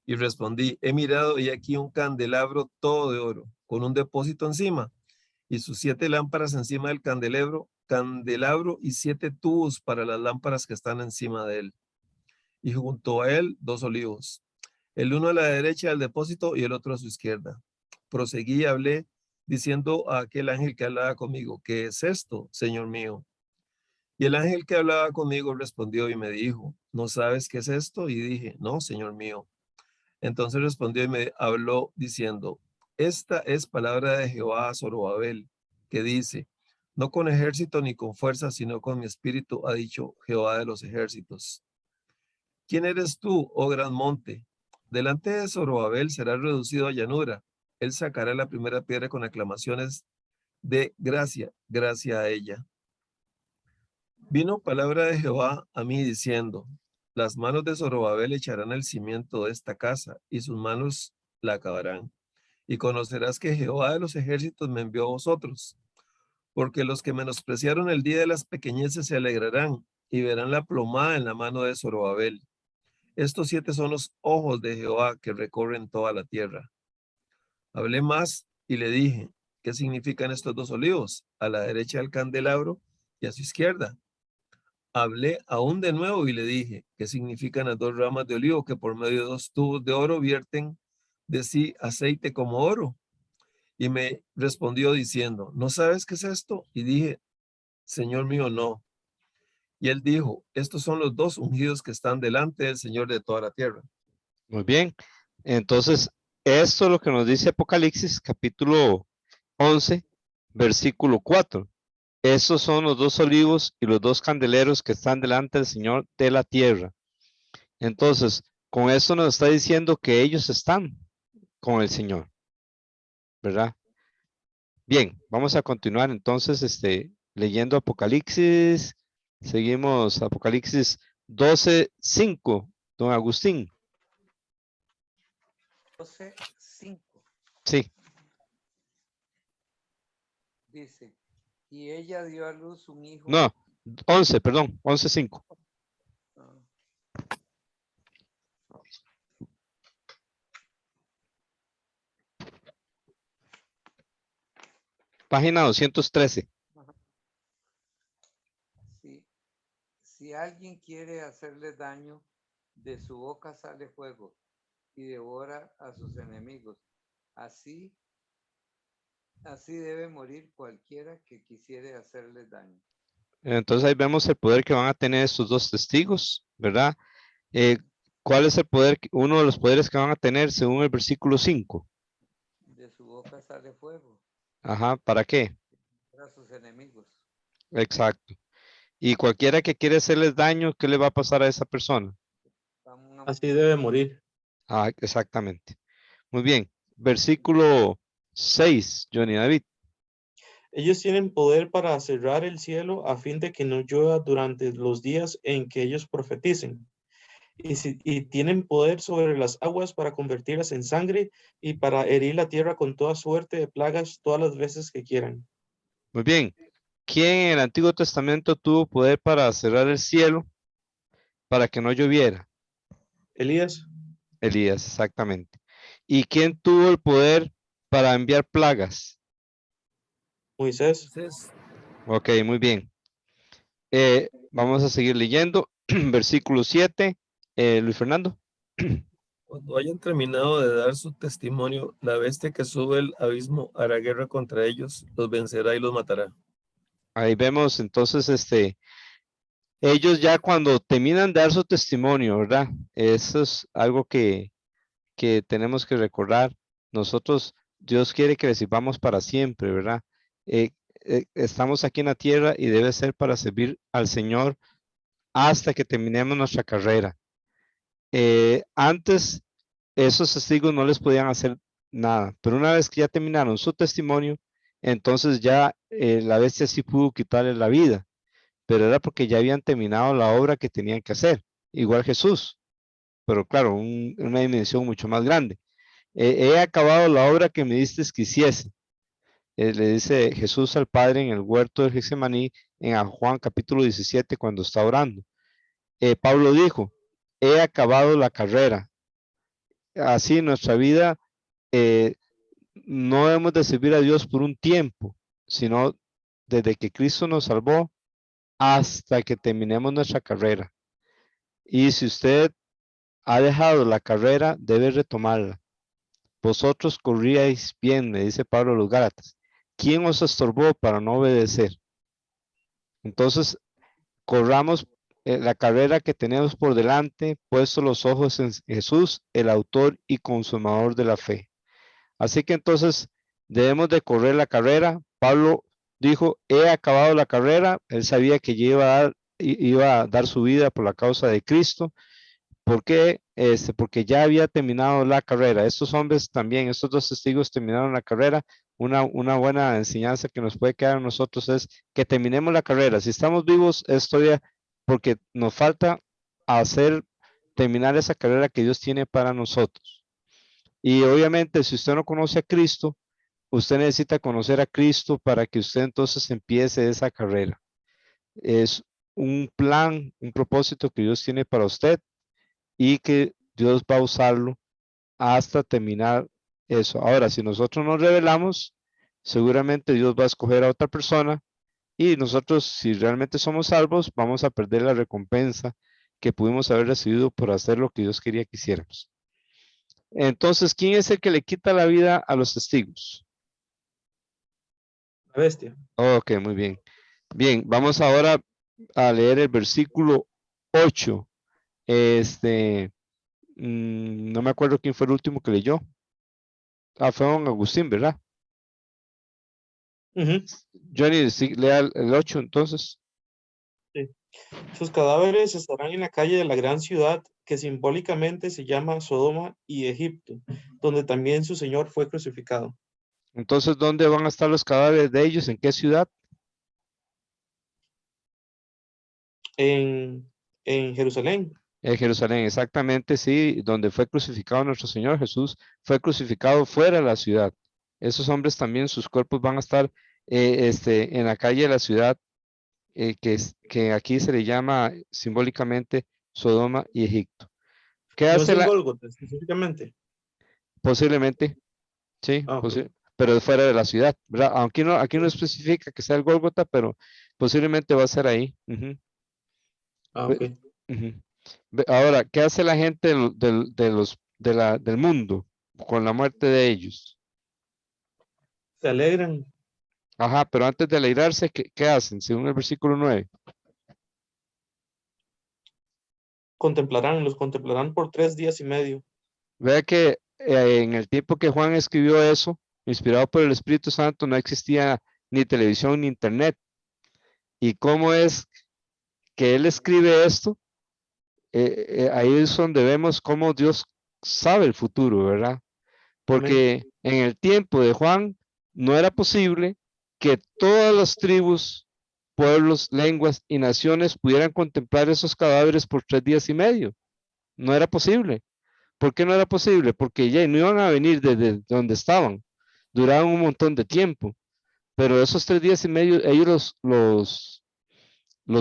Y respondí, he mirado y aquí un candelabro todo de oro, con un depósito encima, y sus 7 lámparas encima del candelabro y 7 tubos para las lámparas que están encima de él. Y junto a él 2 olivos, el uno a la derecha del depósito y el otro a su izquierda. Proseguí y hablé diciendo a aquel ángel que hablaba conmigo, ¿qué es esto, Señor mío? Y el ángel que hablaba conmigo respondió y me dijo, ¿no sabes qué es esto? Y dije, no, Señor mío. Entonces respondió y me habló diciendo, esta es palabra de Jehová a Zorobabel, que dice, no con ejército ni con fuerza, sino con mi espíritu, ha dicho Jehová de los ejércitos. ¿Quién eres tú, oh gran monte? Delante de Zorobabel será reducido a llanura. Él sacará la primera piedra con aclamaciones de gracia, gracia a ella. Vino palabra de Jehová a mí diciendo, las manos de Zorobabel echarán el cimiento de esta casa y sus manos la acabarán. Y conocerás que Jehová de los ejércitos me envió a vosotros, porque los que menospreciaron el día de las pequeñeces se alegrarán y verán la plomada en la mano de Zorobabel. Estos 7 son los ojos de Jehová que recorren toda la tierra. Hablé más y le dije, ¿qué significan estos 2 olivos? A la derecha del candelabro y a su izquierda. Hablé aún de nuevo y le dije, ¿qué significan las 2 ramas de olivo que por medio de 2 tubos de oro vierten de sí aceite como oro? Y me respondió diciendo, ¿no sabes qué es esto? Y dije, Señor mío, no. Y él dijo, estos son los 2 ungidos que están delante del Señor de toda la tierra. Muy bien. Entonces, esto es lo que nos dice Apocalipsis capítulo 11, versículo 4. Estos son los 2 olivos y los 2 candeleros que están delante del Señor de la tierra. Entonces, con esto nos está diciendo que ellos están con el Señor, ¿verdad? Bien, vamos a continuar entonces leyendo Apocalipsis. Seguimos Apocalipsis 12:5, don Agustín. 12:5 Sí, dice, y ella dio a luz un hijo. no, 11, perdón, 11:5. Ah, Página 213. si alguien quiere hacerle daño, de su boca sale fuego y devora a sus enemigos. Así debe morir cualquiera que quisiere hacerle daño. Entonces ahí vemos el poder que van a tener estos 2 testigos, ¿verdad? ¿Cuál es el poder? Uno de los poderes que van a tener según el versículo 5. De su boca sale fuego Ajá, ¿para qué? para sus enemigos. Exacto. Y cualquiera que quiere hacerles daño, ¿qué le va a pasar a esa persona? Así debe morir. Ah, exactamente. Muy bien. Versículo 6, Johnny David. Ellos tienen poder para cerrar el cielo a fin de que no llueva durante los días en que ellos profeticen. Y tienen poder sobre las aguas para convertirlas en sangre y para herir la tierra con toda suerte de plagas todas las veces que quieran. Muy bien. ¿Quién en el Antiguo Testamento tuvo poder para cerrar el cielo para que no lloviera? Elías, Elías, exactamente. ¿Y quién tuvo el poder para enviar plagas? Moisés, Entonces, Ok, muy bien. Vamos a seguir leyendo. Versículo 7. Luis Fernando. cuando hayan terminado de dar su testimonio, la bestia que sube el abismo hará guerra contra ellos, los vencerá y los matará. Ahí vemos entonces, ellos ya cuando terminan de dar su testimonio, ¿verdad? Eso es algo que tenemos que recordar. Nosotros, Dios quiere que le sirvamos para siempre, ¿verdad? Estamos aquí en la tierra y debe ser para servir al Señor hasta que terminemos nuestra carrera. Antes, esos testigos no les podían hacer nada, pero una vez que ya terminaron su testimonio, entonces ya la bestia sí pudo quitarle la vida, pero era porque ya habían terminado la obra que tenían que hacer, igual Jesús, pero claro, una dimensión mucho más grande. He acabado la obra que me diste que hiciese. Le dice Jesús al Padre en el huerto de Getsemaní en Juan capítulo 17 cuando está orando. Pablo dijo, he acabado la carrera. Así nuestra vida eh, no hemos de servir a Dios por un tiempo, sino desde que Cristo nos salvó hasta que terminemos nuestra carrera. Y si usted ha dejado la carrera, debe retomarla. Vosotros corríais bien, le dice Pablo a los Gálatas. ¿Quién os estorbó para no obedecer? Entonces, corramos la carrera que tenemos por delante, puesto los ojos en Jesús, el autor y consumador de la fe. Así que entonces debemos de correr la carrera. Pablo dijo, he acabado la carrera. Él sabía que iba a dar su vida por la causa de Cristo. ¿Por qué? Porque ya había terminado la carrera. Estos hombres también, estos 2 testigos terminaron la carrera. Una buena enseñanza que nos puede quedar a nosotros es que terminemos la carrera. Si estamos vivos, es todavía porque nos falta terminar esa carrera que Dios tiene para nosotros. Y obviamente, si usted no conoce a Cristo, usted necesita conocer a Cristo para que usted entonces empiece esa carrera. Es un plan, un propósito que Dios tiene para usted y que Dios va a usarlo hasta terminar eso. Ahora, si nosotros nos rebelamos, seguramente Dios va a escoger a otra persona y nosotros, si realmente somos salvos, vamos a perder la recompensa que pudimos haber recibido por hacer lo que Dios quería que hiciéramos. Entonces, ¿quién es el que le quita la vida a los testigos? La bestia. Ok, muy bien. Bien, vamos ahora a leer el versículo 8. No me acuerdo quién fue el último que leyó. Ah, fue don Agustín, ¿verdad? Ujú, Johnny, sí, lea el 8 entonces. sí. Sus cadáveres estarán en la calle de la gran ciudad que simbólicamente se llama Sodoma y Egipto, donde también su Señor fue crucificado. Entonces, ¿dónde van a estar los cadáveres de ellos? ¿En qué ciudad? En Jerusalén. En Jerusalén, exactamente, sí, donde fue crucificado nuestro Señor Jesús, fue crucificado fuera de la ciudad. Esos hombres también, sus cuerpos van a estar en la calle de la ciudad, que aquí se le llama simbólicamente Sodoma y Egipto. ¿Qué No es hace en la? Gólgota específicamente. Posiblemente, sí, Ah, ok. pero fuera de la ciudad, ¿verdad? Aunque no, aquí no especifica que sea el Gólgota, pero posiblemente va a ser ahí. Ujú. Ah, Ve- ok. ujú. Ahora, ¿qué hace la gente del mundo con la muerte de ellos? Se alegran, Ajá, pero antes de alegrarse, ¿qué hacen? Según el versículo 9. los contemplarán por 3 días y medio. Vea que en el tiempo que Juan escribió eso, inspirado por el Espíritu Santo, no existía ni televisión ni internet. ¿Y cómo es que él escribe esto? Ahí es donde vemos cómo Dios sabe el futuro, ¿verdad? Amén. Porque en el tiempo de Juan no era posible que todas las tribus, pueblos, lenguas y naciones pudieran contemplar esos cadáveres por 3 días y medio. No era posible. ¿Por qué no era posible? Porque ya no iban a venir desde donde estaban. Duraban un montón de tiempo. Pero esos 3 días y medio ellos los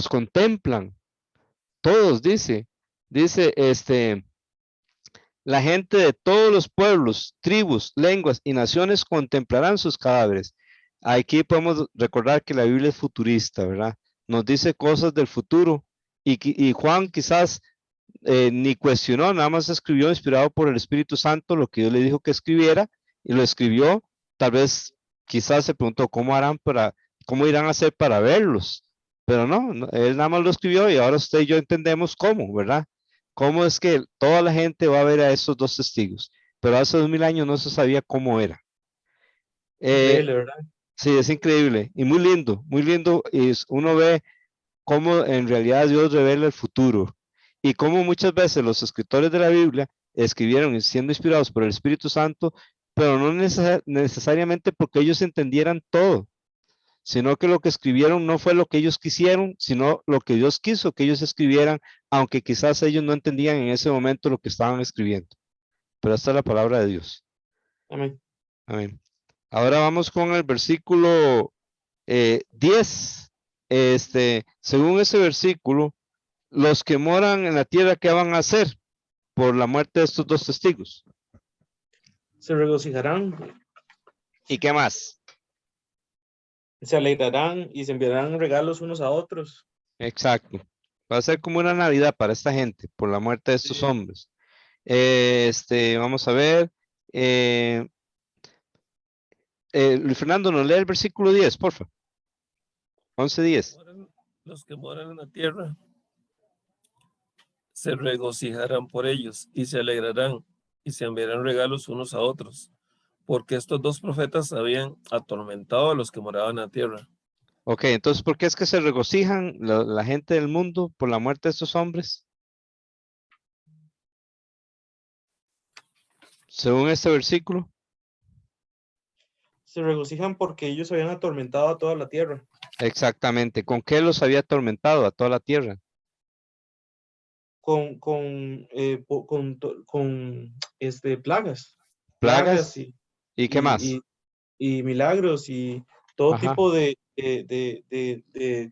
contemplan. Todos, dice, la gente de todos los pueblos, tribus, lenguas y naciones contemplarán sus cadáveres. Aquí podemos recordar que la Biblia es futurista, ¿verdad? Nos dice cosas del futuro y Juan quizás ni cuestionó, nada más escribió inspirado por el Espíritu Santo lo que Dios le dijo que escribiera y lo escribió. Tal vez quizás se preguntó cómo irán a hacer para verlos, pero no, él nada más lo escribió y ahora usted y yo entendemos cómo, ¿verdad? Cómo es que toda la gente va a ver a esos dos testigos, pero hace 2000 años no se sabía cómo era. Eh, Increíble, ¿verdad? sí, es increíble y muy lindo, y uno ve cómo en realidad Dios revela el futuro y cómo muchas veces los escritores de la Biblia escribieron siendo inspirados por el Espíritu Santo, pero no necesariamente porque ellos entendieran todo, sino que lo que escribieron no fue lo que ellos quisieron, sino lo que Dios quiso que ellos escribieran, aunque quizás ellos no entendían en ese momento lo que estaban escribiendo. Pero esta es la palabra de Dios. Amén. Amén. Ahora vamos con el versículo 10. Según ese versículo, los que moran en la tierra, ¿qué van a hacer por la muerte de estos dos testigos? Se regocijarán, ¿Y qué más? se alegrarán y se enviarán regalos unos a otros. Exacto. Va a ser como una Navidad para esta gente por la muerte de estos Sí. hombres. Vamos a ver. eh, Luis Fernando, nos lee el versículo 10, por favor. 11:10. Los que moran en la tierra se regocijarán por ellos y se alegrarán y se enviarán regalos unos a otros, porque estos dos profetas habían atormentado a los que moraban en la tierra. Ok, entonces, ¿por qué es que se regocijan la gente del mundo por la muerte de estos hombres? Según este versículo. Se regocijan porque ellos habían atormentado a toda la tierra Exactamente. ¿Con qué los había atormentado a toda la tierra? con plagas, plagas Plagas. ¿Y qué más? y milagros y todo Ajá. tipo de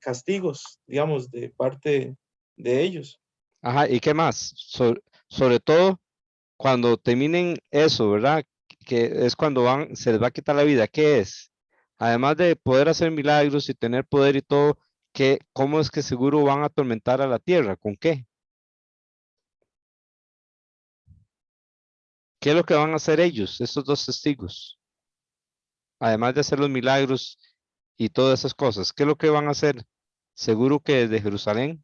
castigos, digamos, de parte de ellos. Ajá. ¿Y qué más? Sobre todo cuando terminen eso, ¿verdad? Que es cuando se les va a quitar la vida. ¿Qué es? Además de poder hacer milagros y tener poder y todo, ¿cómo es que seguro van a atormentar a la tierra? ¿Con qué? ¿Qué es lo que van a hacer ellos, estos dos testigos? Además de hacer los milagros y todas esas cosas, ¿qué es lo que van a hacer? Seguro que desde Jerusalén.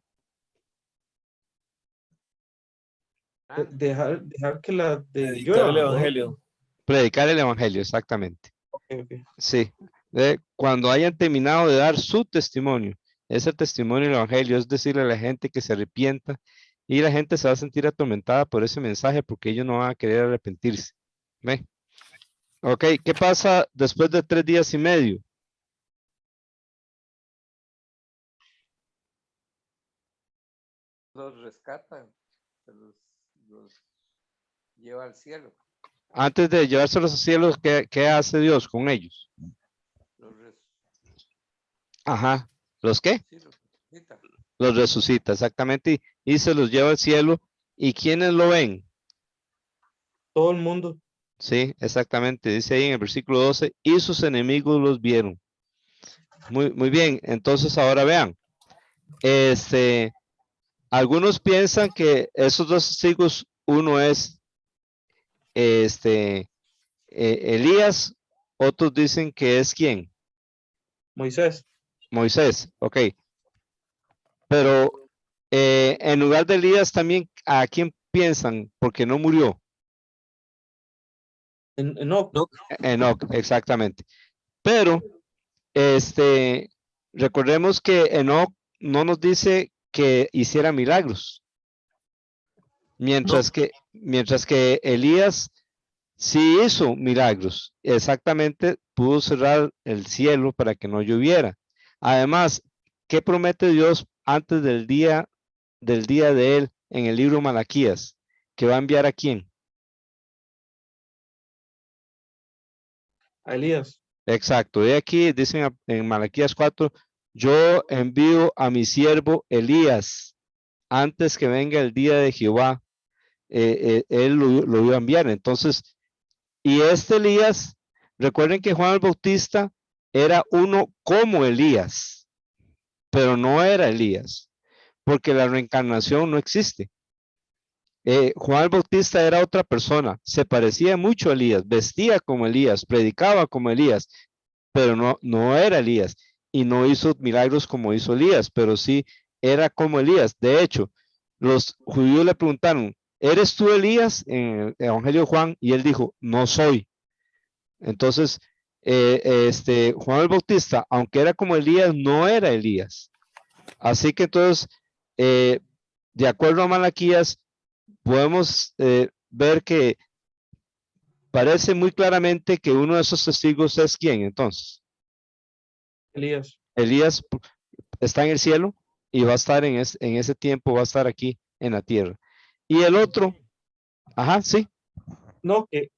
Ah, Dejar que la de Predicar el llueva, ¿no? evangelio. Predicar el evangelio, exactamente. Ok, ok. Sí. Cuando hayan terminado de dar su testimonio, ese testimonio del evangelio es decirle a la gente que se arrepienta y la gente se va a sentir atormentada por ese mensaje porque ellos no van a querer arrepentirse. ¿Ve? Ok, ¿qué pasa después de 3 días y medio? los rescata, se los lleva al cielo, Antes de llevárselos a cielos, ¿qué hace Dios con ellos? los, res, Ajá. ¿Los qué? sí, los resucita. Los resucita, exactamente, y se los lleva al cielo. ¿Y quiénes lo ven? Todo el mundo. Sí, exactamente, dice ahí en el versículo 12, y sus enemigos los vieron. Muy bien, entonces ahora vean, algunos piensan que esos dos testigos, uno es Elías, otros dicen que es ¿quién? Moisés. Moisés, ok, pero en lugar de Elías también, ¿a quién piensan? Porque no murió. Enoc. No, Enoc, exactamente. Pero, recordemos que Enoc no nos dice que hiciera milagros, no. mientras que Elías sí hizo milagros, exactamente pudo cerrar el cielo para que no lloviera. Además, ¿qué promete Dios antes del día de él en el libro Malaquías? ¿Que va a enviar a quién? A Elías. Exacto, de aquí dicen en Malaquías 4, yo envío a mi siervo Elías antes que venga el día de Jehová. Él lo iba a enviar. Entonces, y este Elías, recuerden que Juan el Bautista era uno como Elías, pero no era Elías, porque la reencarnación no existe. Juan el Bautista era otra persona, se parecía mucho a Elías, vestía como Elías, predicaba como Elías, pero no era Elías y no hizo milagros como hizo Elías, pero sí era como Elías. De hecho, los judíos le preguntaron, ¿eres tú Elías? En el Evangelio de Juan, y él dijo, no soy. Entonces, Juan el Bautista, aunque era como Elías, no era Elías. Así que entonces, eh, de acuerdo a Malaquías, podemos ver que parece muy claramente que uno de esos testigos es quién entonces. Elías. Elías está en el cielo y va a estar en ese tiempo, va a estar aquí en la tierra. Y el otro, ajá, sí. No, que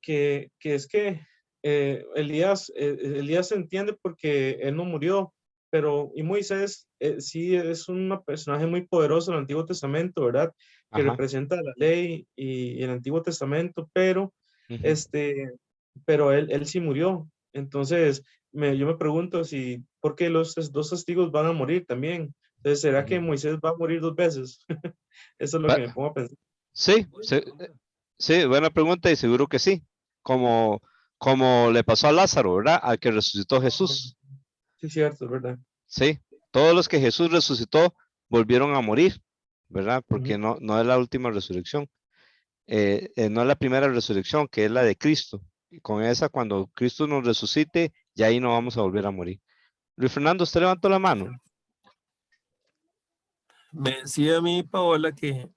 es que Elías se entiende porque él no murió, pero y Moisés sí es un personaje muy poderoso en el Antiguo Testamento, ¿verdad? Que Ajá. representa la ley y el Antiguo Testamento, pero, Ujú. este, pero él sí murió. Entonces, yo me pregunto si, ¿por qué los dos testigos van a morir también? Entonces, ¿será que Ujú. Moisés va a morir 2 veces? Eso es lo que me pongo a pensar. Sí, sí, buena pregunta y seguro que sí. Como, como le pasó a Lázaro, ¿verdad? Al que resucitó Jesús. Sí, cierto, es verdad. Sí, todos los que Jesús resucitó volvieron a morir, ¿verdad? Porque Ujú. no es la última resurrección. No es la primera resurrección, que es la de Cristo. Y con esa, cuando Cristo nos resucite, ya ahí no vamos a volver a morir. Luis Fernando, usted levantó la mano. Me decía a mí, Paola, que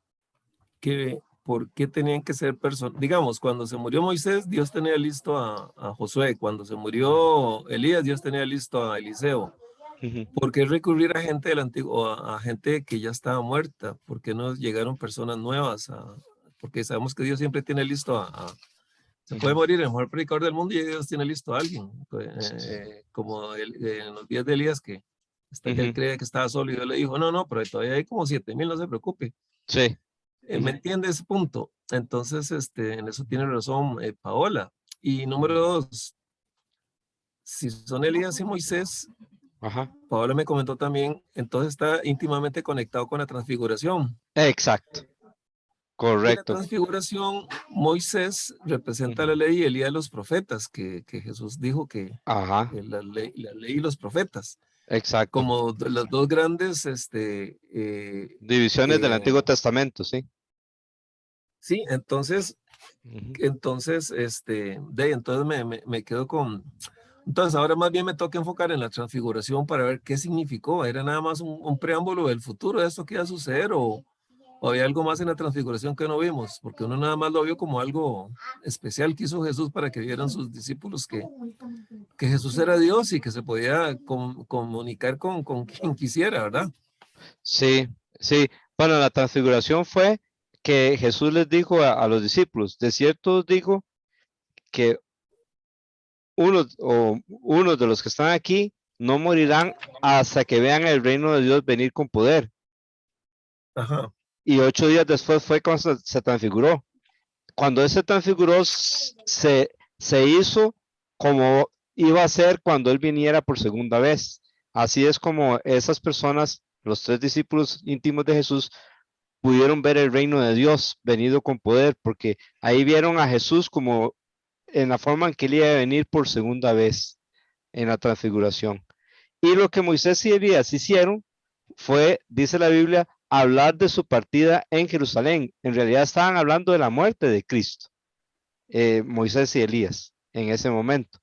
por qué tenían que ser personas. Digamos, cuando se murió Moisés, Dios tenía listo a Josué. Cuando se murió Elías, Dios tenía listo a Eliseo. Ujú, ¿Por qué recurrir a gente del antiguo, a gente que ya estaba muerta? ¿Por qué no llegaron personas nuevas? Porque sabemos que Dios siempre tiene listo se puede ujú. morir el mejor predicador del mundo y Dios tiene listo a alguien. Como en los días de Elías, que él Ujú, creía que estaba solo y Dios le dijo, no, pero todavía hay como 7,000, no se preocupe. sí. ¿Me Ujú, entiende ese punto? Entonces, en eso tiene razón Paola. Y número dos, si son Elías y Moisés, Ajá. Pablo me comentó también, entonces está íntimamente conectado con la transfiguración. Exacto. Y la Correcto. transfiguración, Moisés representa Ujú. la ley y Elías los profetas, que Jesús dijo Ajá. que la ley y los profetas, Exacto. como las dos grandes, Divisiones del Antiguo Testamento, sí. sí, entonces, Ujú. entonces me quedo con, entonces ahora más bien me toca enfocar en la transfiguración para ver qué significó. ¿Era nada más un preámbulo del futuro de esto que iba a suceder o había algo más en la transfiguración que no vimos? Porque uno nada más lo vio como algo especial que hizo Jesús para que vieran sus discípulos que Jesús era Dios y que se podía comunicar con quien quisiera, ¿verdad? Sí, sí. Bueno, la transfiguración fue que Jesús les dijo a los discípulos, de cierto os digo que unos de los que están aquí no morirán hasta que vean el reino de Dios venir con poder. Ajá. Y 8 días después fue cuando se transfiguró. Cuando él se transfiguró, se hizo como iba a ser cuando él viniera por segunda vez. Así es como esas personas, los 3 discípulos íntimos de Jesús, pudieron ver el reino de Dios venido con poder, porque ahí vieron a Jesús como en la forma en que él iba a venir por segunda vez en la transfiguración. Y lo que Moisés y Elías hicieron fue, dice la Biblia, hablar de su partida en Jerusalén. En realidad estaban hablando de la muerte de Cristo, Moisés y Elías, en ese momento.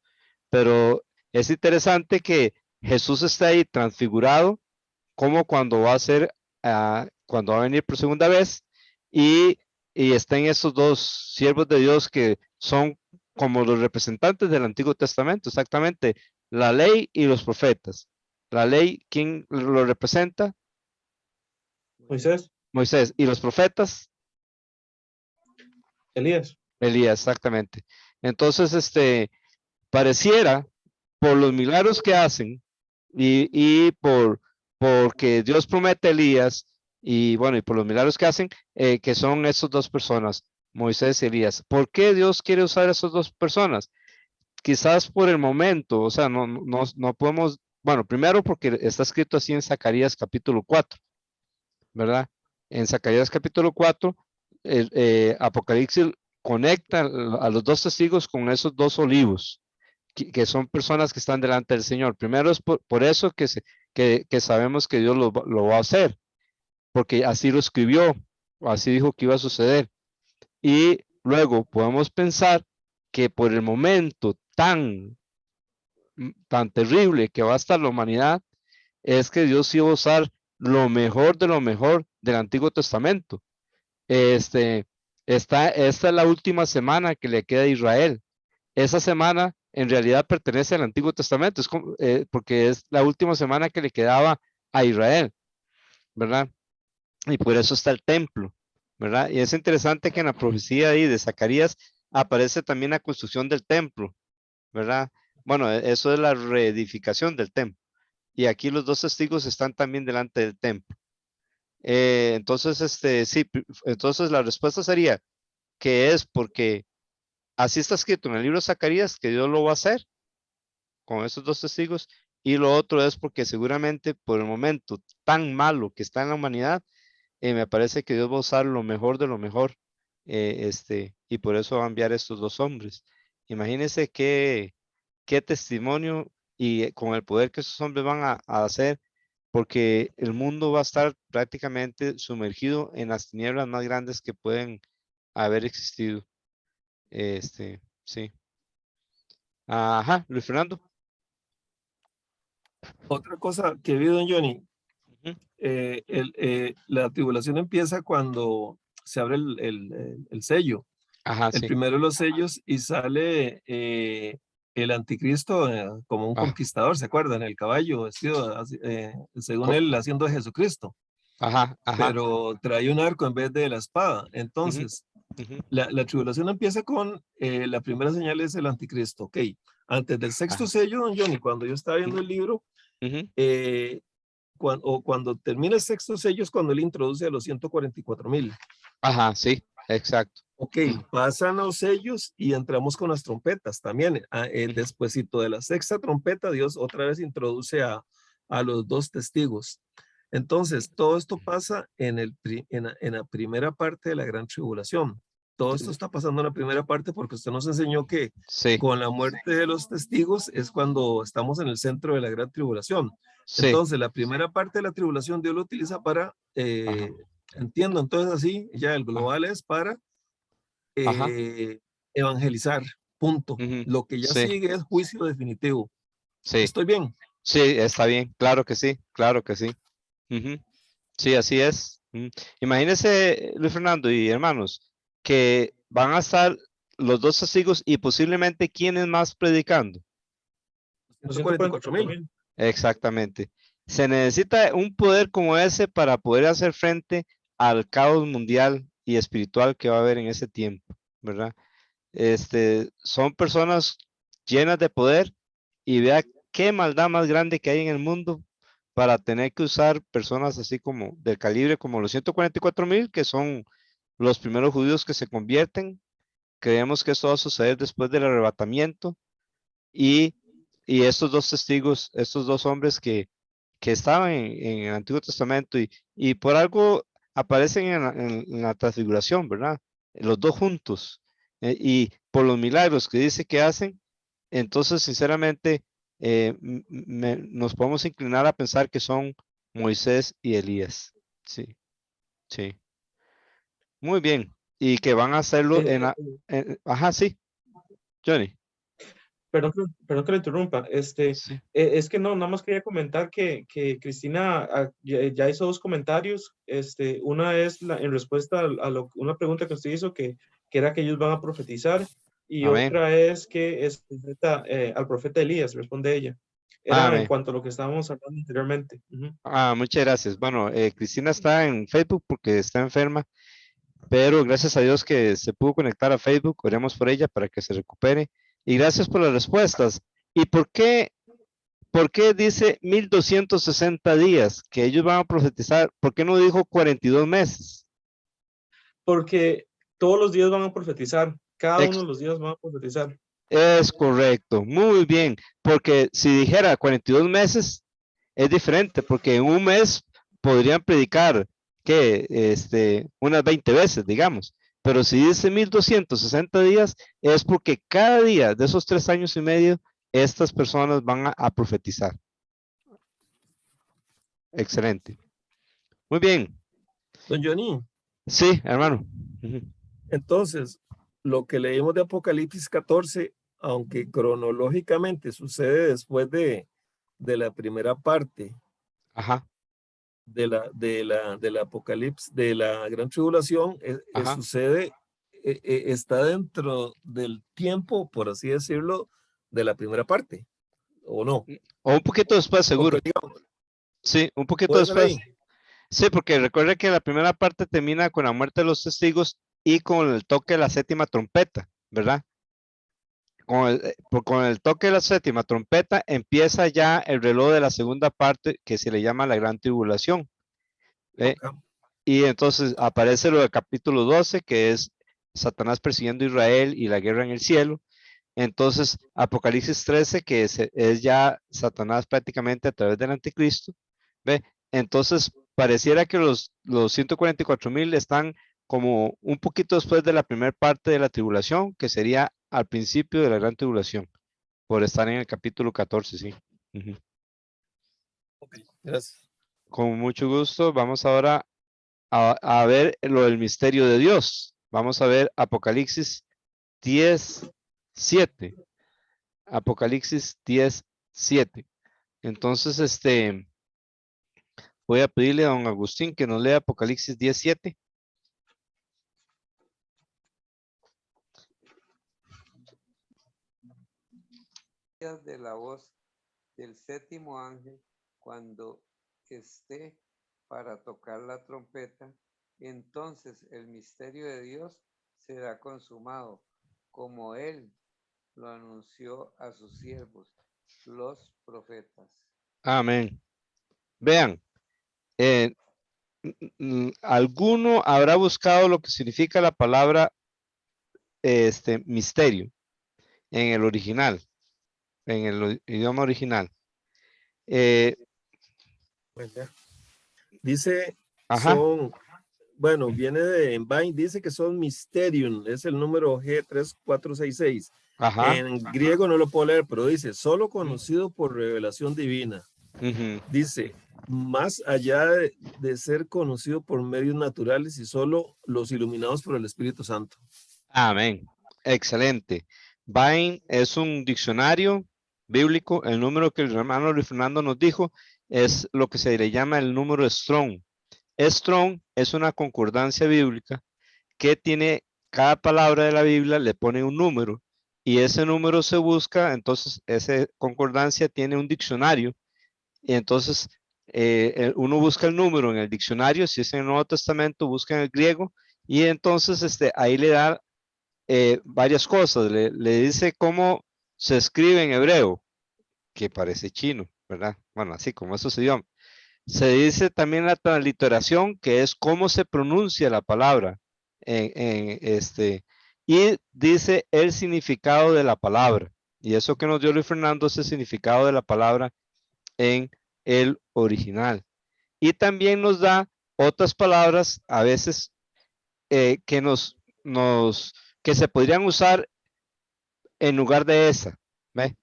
Pero es interesante que Jesús está ahí transfigurado, como cuando va a ser, cuando va a venir por segunda vez, y, y están esos dos siervos de Dios que son como los representantes del Antiguo Testamento, exactamente, la ley y los profetas. La ley, ¿quién lo representa? Moisés, Moisés. Y los profetas, Elías. Elías, exactamente. Entonces, pareciera por los milagros que hacen y porque Dios promete a Elías y bueno, y por los milagros que hacen, que son esas dos personas, Moisés y Elías. ¿Por qué Dios quiere usar a esas dos personas? Quizás por el momento, o sea, no podemos, bueno, primero porque está escrito así en Zacarías capítulo 4, ¿verdad? En Zacarías capítulo 4, Apocalipsis conecta a los dos testigos con esos dos olivos, que son personas que están delante del Señor. Primero es por eso que sabemos que Dios lo va a hacer, porque así lo escribió, o así dijo que iba a suceder. Y luego podemos pensar que por el momento tan terrible que va a estar la humanidad, es que Dios iba a usar lo mejor de lo mejor del Antiguo Testamento. Este, esta es la última semana que le queda a Israel. Esa semana en realidad pertenece al Antiguo Testamento, es como, porque es la última semana que le quedaba a Israel, ¿verdad? Y por eso está el templo, ¿verdad? Y es interesante que en la profecía ahí de Zacarías aparece también la construcción del templo, ¿verdad? Bueno, eso es la reedificación del templo. Y aquí los dos testigos están también delante del templo. Entonces, sí, entonces la respuesta sería que es porque así está escrito en el libro de Zacarías que Dios lo va a hacer con esos dos testigos, y lo otro es porque seguramente por el momento tan malo que está en la humanidad, me parece que Dios va a usar lo mejor de lo mejor, y por eso va a enviar estos dos hombres. Imagínense qué testimonio y con el poder que esos hombres van a hacer, porque el mundo va a estar prácticamente sumergido en las tinieblas más grandes que pueden haber existido. Sí. Ajá, Luis Fernando. Otra cosa que vi, don Johnny, Ujú. la tribulación empieza cuando se abre el sello, Ajá, el sí. primero de los sellos, y sale el anticristo como un Ah, conquistador, ¿se acuerdan? El caballo vestido, según co- él, haciendo de Jesucristo, ajá, ajá. pero trae un arco en vez de la espada. Ujú, Entonces, ujú. la tribulación empieza con la primera señal es el anticristo, ok. Antes del sexto Ajá, sello, don Johnny, cuando yo estaba viendo ujú, el libro, ujú. eh, cuando termina el sexto sello es cuando él introduce a los 144,000. Ajá, sí, exacto. Ok, pasan los sellos y entramos con las trompetas también. Despuésito de la sexta trompeta, Dios otra vez introduce a los dos testigos. Entonces, todo esto pasa en la primera parte de la gran tribulación. Todo esto está pasando en la primera parte porque usted nos enseñó que Sí, con la muerte de los testigos es cuando estamos en el centro de la gran tribulación. sí, Entonces, la primera parte de la tribulación Dios lo utiliza para, ajá, entiendo, entonces así, ya el ajá, global es para ajá, evangelizar, punto. ujú, Lo que ya sí, sigue es juicio definitivo. sí, ¿Estoy bien? sí, está bien, claro que sí, claro que sí. Ujú. Sí, así es. Imagínense, Luis Fernando y hermanos, que van a estar los dos testigos y posiblemente quienes más predicando. 144,000. 244,000. Exactamente. Se necesita un poder como ese para poder hacer frente al caos mundial y espiritual que va a haber en ese tiempo, ¿verdad? Son personas llenas de poder y vea qué maldad más grande que hay en el mundo para tener que usar personas así como del calibre como los 144,000, que son los primeros judíos que se convierten. Creemos que esto va a suceder después del arrebatamiento y, y estos dos testigos, estos dos hombres que estaban en el Antiguo Testamento y por algo aparecen en la transfiguración, ¿verdad? Los dos juntos. Y por los milagros que dice que hacen, entonces sinceramente nos podemos inclinar a pensar que son Moisés y Elías. Sí, sí. Muy bien. Y que van a hacerlo Eh, ajá, sí, Johnny. perdón que le interrumpa. Sí. Es que no, nada más quería comentar que Cristina ya hizo dos comentarios. Una es en respuesta una pregunta que usted hizo, que era que ellos van a profetizar, y Amén. otra es que al profeta Elías, responde ella. Era en Amén. cuanto a lo que estábamos hablando anteriormente. Ujú. Muchas gracias. Bueno, Cristina está en Facebook porque está enferma, pero gracias a Dios que se pudo conectar a Facebook. Oremos por ella para que se recupere. Y gracias por las respuestas. ¿Y por qué dice 1260 días que ellos van a profetizar? ¿Por qué no dijo 42 meses? Porque todos los días van a profetizar, cada uno de Ex- los días van a profetizar. es correcto, muy bien, porque si dijera 42 meses es diferente, porque en un mes podrían predicar que unas 20 veces, digamos, pero si dice 1260 días es porque cada día de esos 3 años y medio estas personas van a profetizar. Excelente. Muy bien. Don Johnny, Sí, hermano. Ujú. entonces, lo que leímos de Apocalipsis 14, aunque cronológicamente sucede después de la primera parte Ajá, del Apocalipsis, de la gran tribulación, ajá. sucede, está dentro del tiempo, por así decirlo, de la primera parte, ¿o no? O un poquito después, Porque seguro. digamos, Sí, un poquito puede ser ahí. después. Sí, porque recuerda que la primera parte termina con la muerte de los testigos y con el toque de la séptima trompeta, ¿verdad? Con el toque de la séptima trompeta empieza ya el reloj de la segunda parte que se le llama la gran tribulación. ¿Eh? Acá. Y entonces aparece lo del capítulo 12, que es Satanás persiguiendo a Israel y la guerra en el cielo. Entonces, Apocalipsis 13, que es ya Satanás prácticamente a través del anticristo. ¿Ve? Entonces, pareciera que los 144,000 están como un poquito después de la primera parte de la tribulación, que sería al principio de la gran tribulación, por estar en el capítulo 14, sí. Ujú. Ok, gracias. Con mucho gusto, vamos ahora a ver lo del misterio de Dios. Vamos a ver Apocalipsis 10:7. Apocalipsis 10:7. Entonces, voy a pedirle a don Agustín que nos lea Apocalipsis 10:7. De la voz del séptimo ángel cuando esté para tocar la trompeta, entonces el misterio de Dios será consumado, como él lo anunció a sus siervos, los profetas. Amén. Vean, ¿alguno habrá buscado lo que significa la palabra misterio en el original, en el idioma original. Pues ya. Dice, Ajá, bueno, viene de Vine, dice que son Mysterium, es el número G3466. ajá. En griego no lo puedo leer, pero dice, solo conocido por revelación divina. Ujú. Dice, más allá de ser conocido por medios naturales y solo los iluminados por el Espíritu Santo. Amén. Excelente. Vine es un diccionario bíblico. El número que el hermano Luis Fernando nos dijo es lo que se le llama el número Strong. Strong es una concordancia bíblica que tiene cada palabra de la Biblia, le pone un número y ese número se busca, entonces esa concordancia tiene un diccionario y entonces uno busca el número en el diccionario, si es en el Nuevo Testamento, busca en el griego y entonces ahí le da varias cosas, le dice cómo se escribe en hebreo, que parece chino, ¿verdad? Bueno, así como esos idiomas. Se dice también la transliteración, que es cómo se pronuncia la palabra. Y dice el significado de la palabra. Y eso que nos dio Luis Fernando es el significado de la palabra en el original. Y también nos da otras palabras, a veces, que que se podrían usar en lugar de esa. ¿Ve?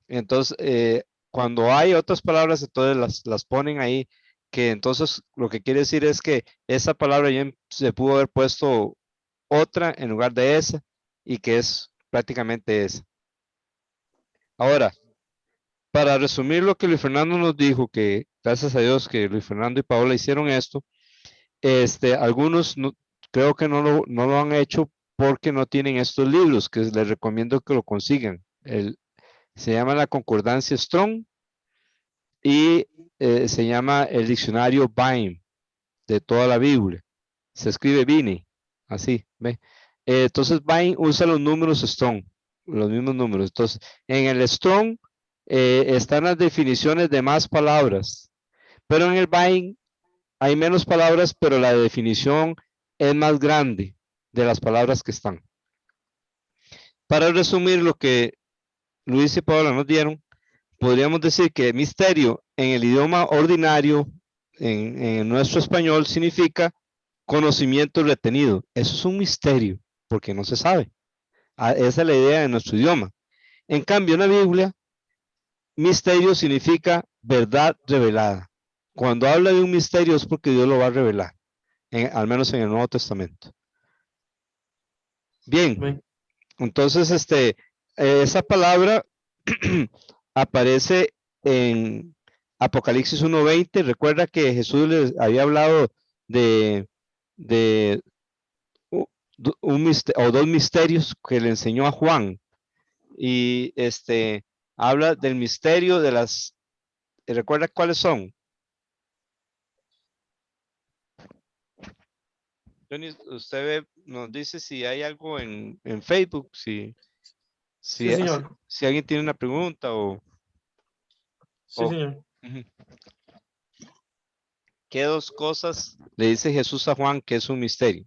Entonces, cuando hay otras palabras, entonces las ponen ahí, que entonces lo que quiere decir es que esa palabra ya se pudo haber puesto otra en lugar de esa y que es prácticamente esa. Ahora, para resumir lo que Luis Fernando nos dijo, que gracias a Dios que Luis Fernando y Paola hicieron esto, algunos creo que no lo han hecho porque no tienen estos libros, que les recomiendo que lo consigan. Se llama la Concordancia Strong y se llama el diccionario Vine de toda la Biblia. Se escribe Vine, así, ¿ve? Entonces Vine usa los números Strong, los mismos números. Entonces, en el Strong están las definiciones de más palabras, pero en el Vine hay menos palabras, pero la definición es más grande de las palabras que están. Para resumir lo que Luis y Paola nos dieron, podríamos decir que misterio en el idioma ordinario, en nuestro español, significa conocimiento retenido. Eso es un misterio, porque no se sabe. Esa es la idea de nuestro idioma. En cambio, en la Biblia, misterio significa verdad revelada. Cuando habla de un misterio es porque Dios lo va a revelar, al menos en el Nuevo Testamento. Bien, Amén. entonces esa palabra aparece en Apocalipsis 1:20. Recuerda que Jesús les había hablado de o dos misterios que le enseñó a Juan. Y habla del misterio de las, ¿recuerda cuáles son? Johnny, usted nos dice si hay algo en Facebook, Sí, señor. si alguien tiene una pregunta Sí, señor. Ujú. ¿Qué dos cosas le dice Jesús a Juan que es un misterio?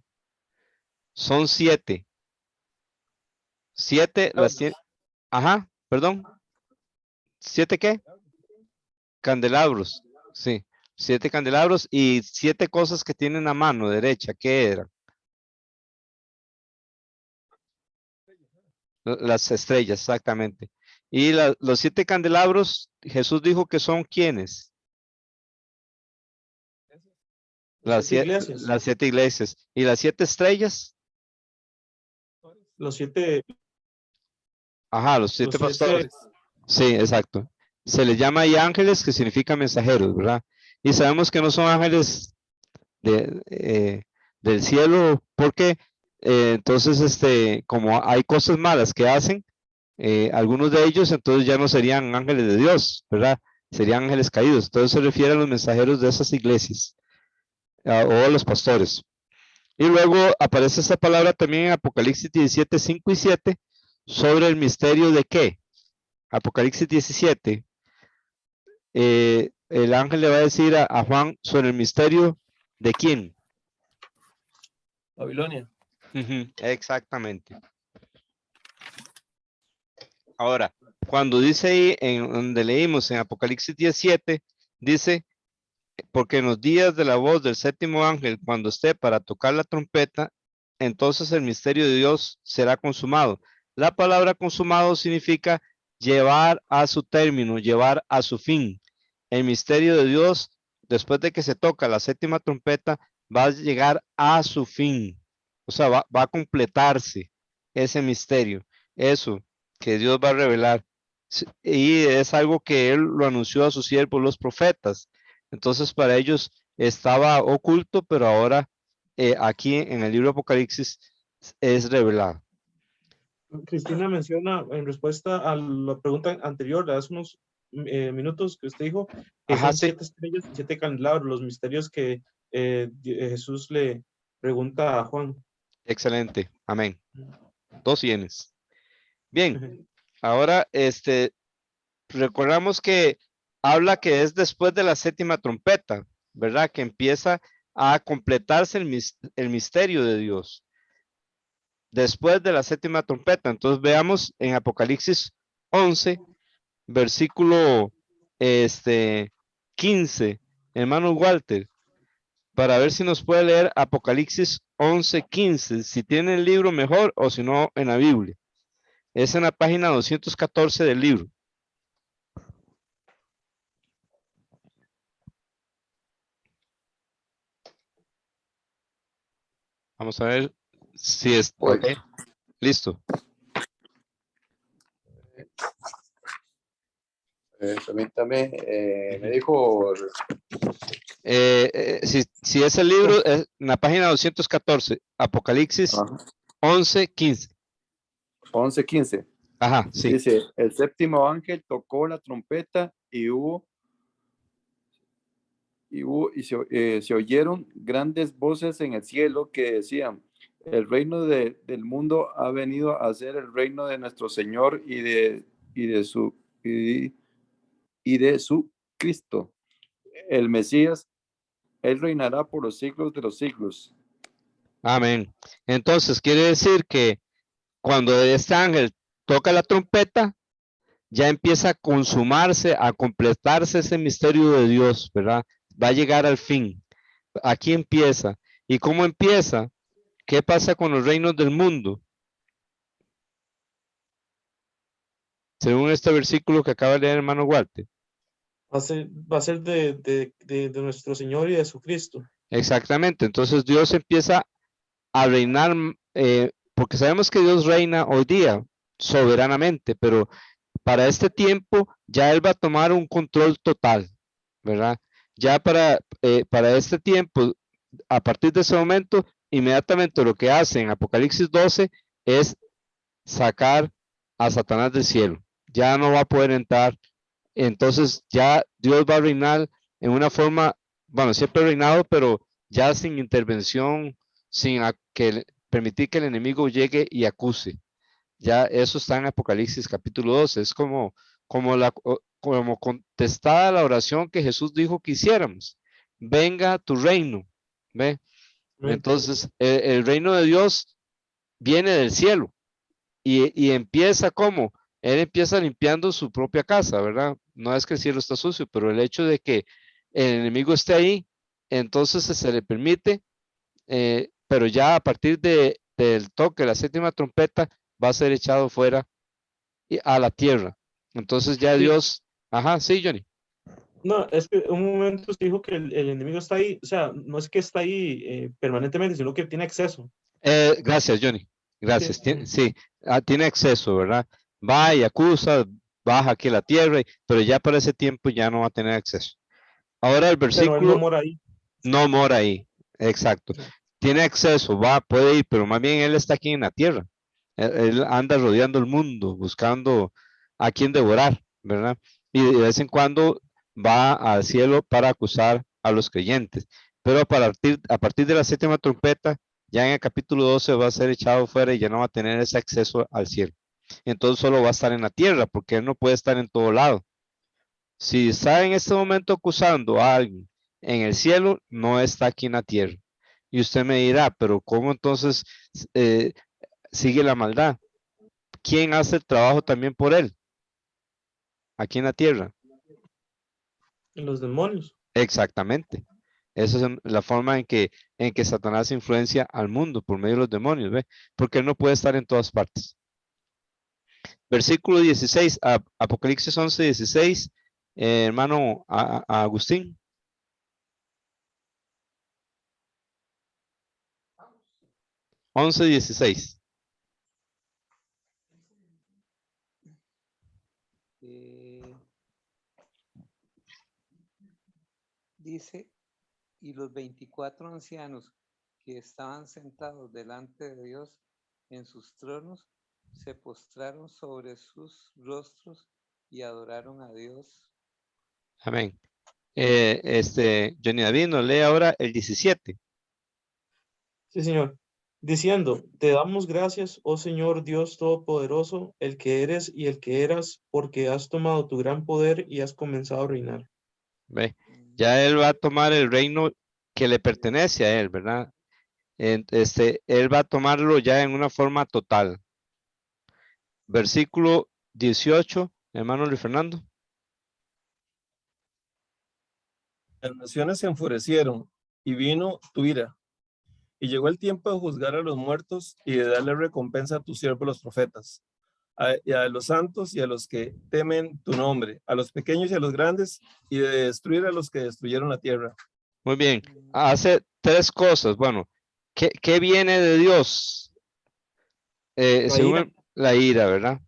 Son 7. 7 las tiene. Ajá, perdón. ¿7 qué? Candelabros. Sí. 7 candelabros y 7 cosas que tienen a mano derecha. ¿Qué eran? Las estrellas, exactamente. Y los 7 candelabros, Jesús dijo que son ¿quiénes? Las 7 iglesias. Las 7 iglesias. ¿Y las 7 estrellas? Los 7. Ajá, los 7 Los siete- pastores. Sí, exacto. Se les llama ahí ángeles, que significa mensajeros, ¿verdad? Y sabemos que no son ángeles del cielo, porque entonces, como hay cosas malas que hacen, algunos de ellos entonces ya no serían ángeles de Dios, ¿verdad? Serían ángeles caídos. Entonces se refiere a los mensajeros de esas iglesias o a los pastores. Y luego aparece esta palabra también en Apocalipsis 17, 5 y 7 sobre el misterio de qué. Apocalipsis 17, el ángel le va a decir a Juan sobre el misterio de quién. Babilonia. Exactamente. Ahora, cuando dice ahí, en donde leímos en Apocalipsis 17, dice, porque en los días de la voz del séptimo ángel, cuando esté para tocar la trompeta, entonces el misterio de Dios será consumado. La palabra consumado significa llevar a su término, llevar a su fin. El misterio de Dios, después de que se toca la séptima trompeta, va a llegar a su fin. O sea, va a completarse ese misterio. Eso que Dios va a revelar. Y es algo que Él lo anunció a sus siervos, los profetas. Entonces, para ellos estaba oculto, pero ahora aquí en el libro de Apocalipsis es revelado. Cristina menciona en respuesta a la pregunta anterior, hace unos minutos que usted dijo, que Ajá, son sí, 7 estrellas y 7 candelabros, los misterios que Jesús le pregunta a Juan. excelente. Amén. 2 yenes. Bien, ahora recordamos que habla que es después de la séptima trompeta, ¿verdad? Que empieza a completarse el misterio de Dios. Después de la séptima trompeta. Entonces veamos en Apocalipsis 11, versículo 15, hermano Walter, para ver si nos puede leer Apocalipsis 11:15, si tiene el libro mejor o si no en la Biblia. Es en la página 214 del libro. Vamos a ver si es, Voy. ok, listo. Permítame, me dijo, Si es el libro, es en la página 214, Apocalipsis ajá, 11:15. 11:15. Ajá, sí. Dice, el séptimo ángel tocó la trompeta y se oyeron grandes voces en el cielo que decían, el reino del mundo ha venido a ser el reino de nuestro Señor y de su Cristo, el Mesías. Él reinará por los siglos de los siglos. Amén. Entonces, quiere decir que cuando este ángel toca la trompeta, ya empieza a consumarse, a completarse ese misterio de Dios, ¿verdad? Va a llegar al fin. Aquí empieza. ¿Y cómo empieza? ¿Qué pasa con los reinos del mundo? Según este versículo que acaba de leer hermano Walter. Va a ser de nuestro Señor y de su Cristo. Exactamente. Entonces Dios empieza a reinar, porque sabemos que Dios reina hoy día soberanamente, pero para este tiempo ya Él va a tomar un control total, ¿verdad? Ya para este tiempo, a partir de ese momento, inmediatamente lo que hace en Apocalipsis 12 es sacar a Satanás del cielo. Ya no va a poder entrar. Entonces ya Dios va a reinar en una forma, bueno, siempre ha reinado, pero ya sin intervención, sin permitir que el enemigo llegue y acuse. Ya eso está en Apocalipsis capítulo 12. Es como contestada la oración que Jesús dijo que hiciéramos. Venga tu reino. ¿Ve? Entonces, el reino de Dios viene del cielo y empieza como, Él empieza limpiando su propia casa, ¿verdad? No es que el cielo está sucio, pero el hecho de que el enemigo esté ahí, entonces se le permite, pero ya a partir del toque de la séptima trompeta va a ser echado fuera a la tierra. Entonces ya Sí. Dios, ajá, sí, Johnny. No, es que un momento usted dijo que el enemigo está ahí, o sea, no es que está ahí permanentemente, sino que tiene acceso. Gracias, Johnny. Gracias. Sí. Sí, tiene acceso, ¿verdad? Va y acusa, baja aquí a la tierra, pero ya para ese tiempo ya no va a tener acceso. Ahora el Pero él no versículo mora ahí. no mora ahí, exacto. Tiene acceso, puede ir, pero más bien él está aquí en la tierra. Él anda rodeando el mundo, buscando a quien devorar, ¿verdad? Y de vez en cuando va al cielo para acusar a los creyentes. Pero a partir de la séptima trompeta, ya en el capítulo 12 va a ser echado fuera y ya no va a tener ese acceso al cielo. Entonces solo va a estar en la tierra, porque él no puede estar en todo lado. Si está en este momento acusando a alguien en el cielo, no está aquí en la tierra. Y usted me dirá, pero ¿cómo entonces eh, sigue la maldad? ¿quién hace el trabajo también por él? Aquí en la tierra. Los demonios. Exactamente. Esa es la forma en que Satanás influencia al mundo por medio de los demonios, ¿ve? Porque él no puede estar en todas partes. Versículo 16, Apocalipsis 11, 16, hermano Agustín. 11:16. Dice, y los 24 ancianos que estaban sentados delante de Dios en sus tronos, se postraron sobre sus rostros y adoraron a Dios. Amén. Johnny David nos lee ahora el 17. Sí, Señor. Diciendo, te damos gracias, oh Señor Dios Todopoderoso, el que eres y el que eras, porque has tomado tu gran poder y has comenzado a reinar. ¿Ve? Ya él va a tomar el reino que le pertenece a él, ¿verdad? Él va a tomarlo ya en una forma total. Versículo 18, hermano Luis Fernando. Las naciones se enfurecieron y vino tu ira. Y llegó el tiempo de juzgar a los muertos y de darle recompensa a tus siervos los profetas, y a los santos y a los que temen tu nombre, a los pequeños y a los grandes, y de destruir a los que destruyeron la tierra. Muy bien. Hace tres cosas. Bueno, ¿qué viene de Dios? Según la ira, ¿verdad?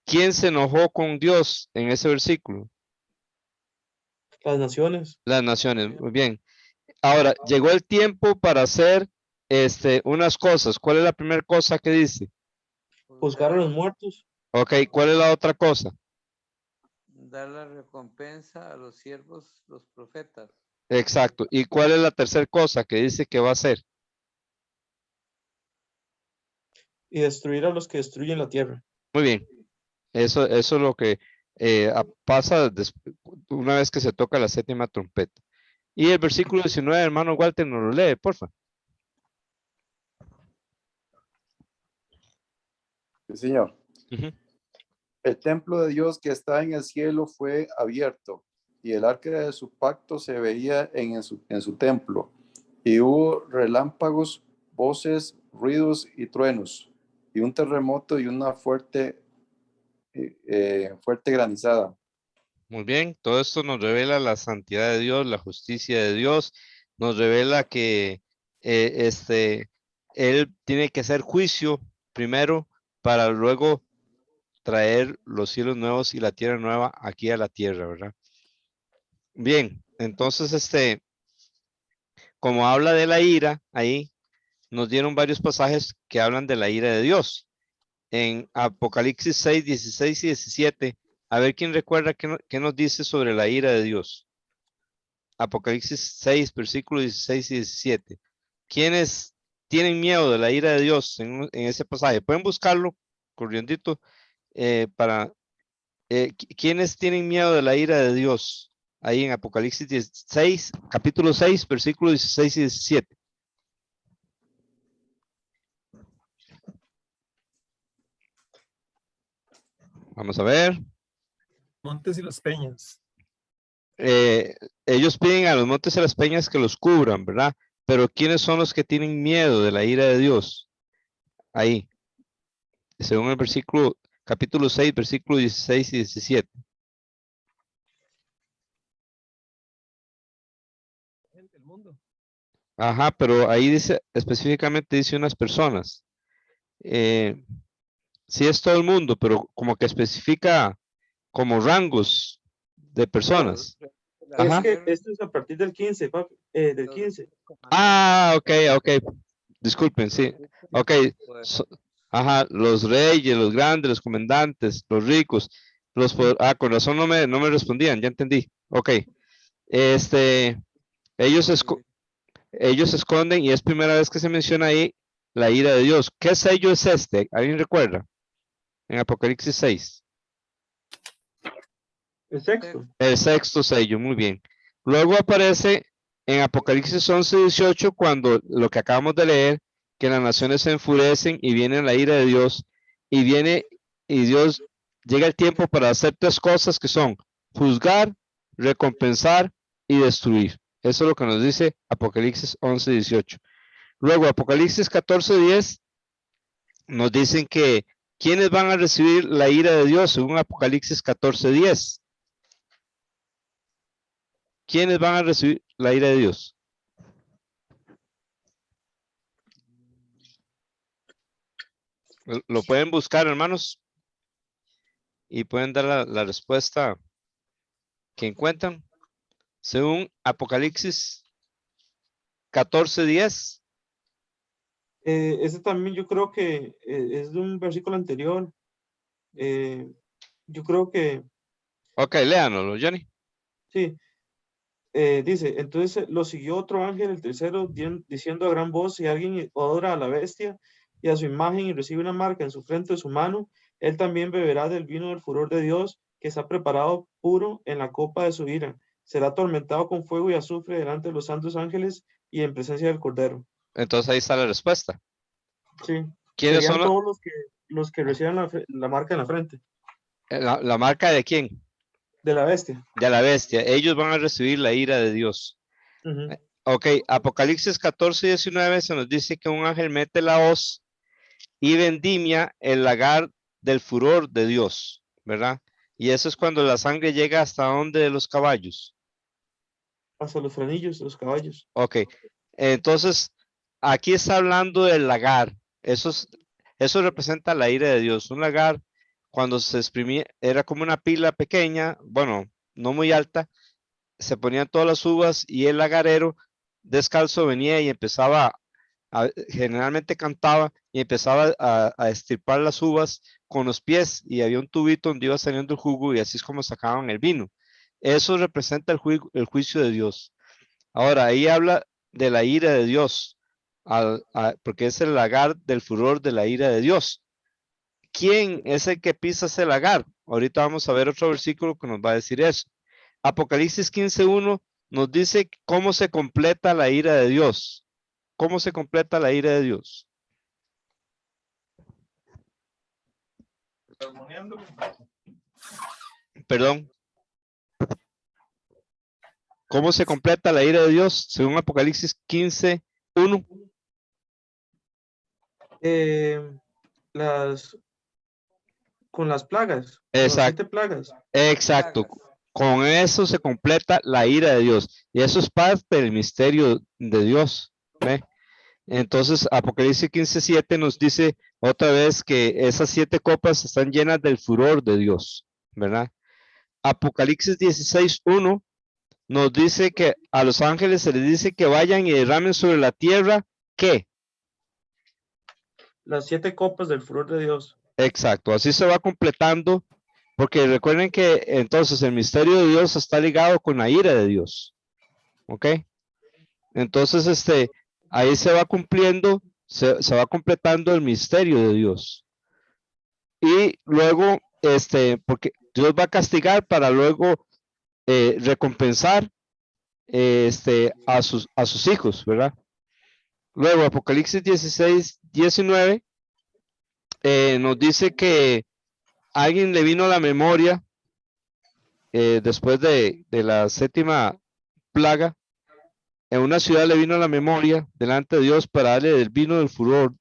¿Quién se enojó con Dios en ese versículo? Las naciones. Las naciones. Muy bien. Ahora, llegó el tiempo para hacer unas cosas. ¿Cuál es la primera cosa que dice? Juzgar a los muertos. Ok, ¿cuál es la otra cosa? Dar la recompensa a los siervos, los profetas. Exacto. ¿Y cuál es la tercera cosa que dice que va a hacer? Y destruir a los que destruyen la tierra. Muy bien. Eso es lo que pasa una vez que se toca la séptima trompeta. Y el versículo 19, hermano Walter, nos lo lee, porfa. Sí, señor. Ujú. El templo de Dios que está en el cielo fue abierto y el arca de su pacto se veía en su templo. Y hubo relámpagos, voces, ruidos y truenos, y un terremoto y una fuerte granizada. Muy bien, todo esto nos revela la santidad de Dios, la justicia de Dios, nos revela que Él tiene que hacer juicio primero para luego traer los cielos nuevos y la tierra nueva aquí a la tierra, ¿verdad? Bien, entonces como habla de la ira, ahí nos dieron varios pasajes que hablan de la ira de Dios. En Apocalipsis 6, 16 y 17, a ver quién recuerda qué nos dice sobre la ira de Dios. Apocalipsis 6, versículos 16 y 17. ¿Quiénes tienen miedo de la ira de Dios en ese pasaje? Pueden buscarlo corriendito ¿quiénes tienen miedo de la ira de Dios? Ahí en Apocalipsis 16, capítulo 6, versículos 16 y 17. Vamos a ver. Montes y las peñas. Ellos piden a los montes y a las peñas que los cubran, ¿verdad? Pero ¿quiénes son los que tienen miedo de la ira de Dios? Ahí, según el versículo, capítulo 6, versículos 16 y 17. Gente, el mundo. Ajá, pero ahí dice, específicamente dice unas personas. Sí es todo el mundo, pero como que especifica como rangos de personas. Es Ajá. que esto es a partir del 15, papi, del 15. Ah, ok. Disculpen, sí. Ok. Ajá, los reyes, los grandes, los comandantes, los ricos, con razón no me respondían, ya entendí. Ok. Ellos, ellos esconden y es primera vez que se menciona ahí la ira de Dios. ¿Qué sello es este? ¿Alguien recuerda? En Apocalipsis 6. El sexto. El sexto sello, muy bien. Luego aparece en Apocalipsis 11, 18, cuando lo que acabamos de leer, que las naciones se enfurecen y viene la ira de Dios y viene y Dios llega el tiempo para hacer tres cosas que son juzgar, recompensar y destruir. Eso es lo que nos dice Apocalipsis 11:18. Luego Apocalipsis 14:10 nos dicen que ¿quiénes van a recibir la ira de Dios según Apocalipsis 14:10? ¿Quiénes van a recibir la ira de Dios? Lo pueden buscar, hermanos, y pueden dar la respuesta que encuentran. Según Apocalipsis 14:10. Ese también yo creo que es de un versículo anterior. Yo creo que Ok, léanoslo, Johnny. sí. Dice, entonces lo siguió otro ángel, el tercero, diciendo a gran voz, si alguien adora a la bestia y a su imagen y recibe una marca en su frente o su mano, él también beberá del vino del furor de Dios, que está preparado puro en la copa de su ira. Será atormentado con fuego y azufre delante de los santos ángeles y en presencia del Cordero. Entonces ahí está la respuesta. Sí. ¿Quiénes Serían son todos los que reciban la marca en la frente la marca de quién? de la bestia. De la bestia. Ellos van a recibir la ira de Dios. Ujú. Ok, Apocalipsis 14:19 se nos dice que un ángel mete la hoz y vendimia el lagar del furor de Dios, ¿verdad? Y eso es cuando la sangre llega hasta donde de los caballos. Hasta los frenillos de los caballos. Ok, entonces aquí está hablando del lagar. Eso representa la ira de Dios. Un lagar, cuando se exprimía, era como una pila pequeña, bueno, no muy alta, se ponían todas las uvas y el lagarero descalzo venía y empezaba, generalmente cantaba y empezaba a estirpar las uvas con los pies y había un tubito donde iba saliendo el jugo y así es como sacaban el vino. Eso representa el juicio de Dios. Ahora, ahí habla de la ira de Dios, porque es el lagar del furor de la ira de Dios. ¿Quién es el que pisa ese lagar? Ahorita vamos a ver otro versículo que nos va a decir eso. Apocalipsis 15:1 nos dice cómo se completa la ira de Dios. ¿Cómo se completa la ira de Dios? Perdón. ¿Cómo se completa la ira de Dios? Según Apocalipsis 15:1. Con las plagas, con las Exacto. 7 plagas. Exacto. Con eso se completa la ira de Dios. Y eso es parte del misterio de Dios. ¿Ve? Entonces, Apocalipsis 15:7 nos dice otra vez que esas 7 copas están llenas del furor de Dios, ¿verdad? Apocalipsis 16:1 nos dice que a los ángeles se les dice que vayan y derramen sobre la tierra, ¿qué? Las 7 copas del furor de Dios. Exacto, así se va completando, porque recuerden que entonces el misterio de Dios está ligado con la ira de Dios, ¿ok? Entonces, ahí se va cumpliendo, se va completando el misterio de Dios. Y luego, porque Dios va a castigar para luego recompensar a sus hijos, ¿verdad? Luego, Apocalipsis 16:19 nos dice que alguien le vino a la memoria después de la 7ª plaga. En una ciudad le vino a la memoria delante de Dios para darle el vino del furor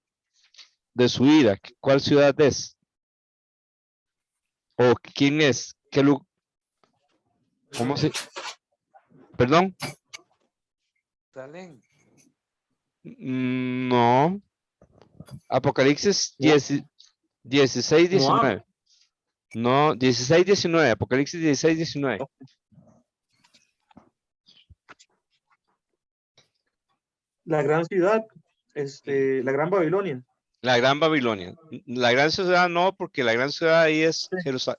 de su ira. ¿Cuál ciudad es? ¿O quién es? ¿Cómo se? ¿Perdón? Salén. No. Apocalipsis 16:19. No, 16:19. Apocalipsis 16:19. La gran ciudad, la gran Babilonia. La gran Babilonia. La gran ciudad no, porque la gran ciudad ahí es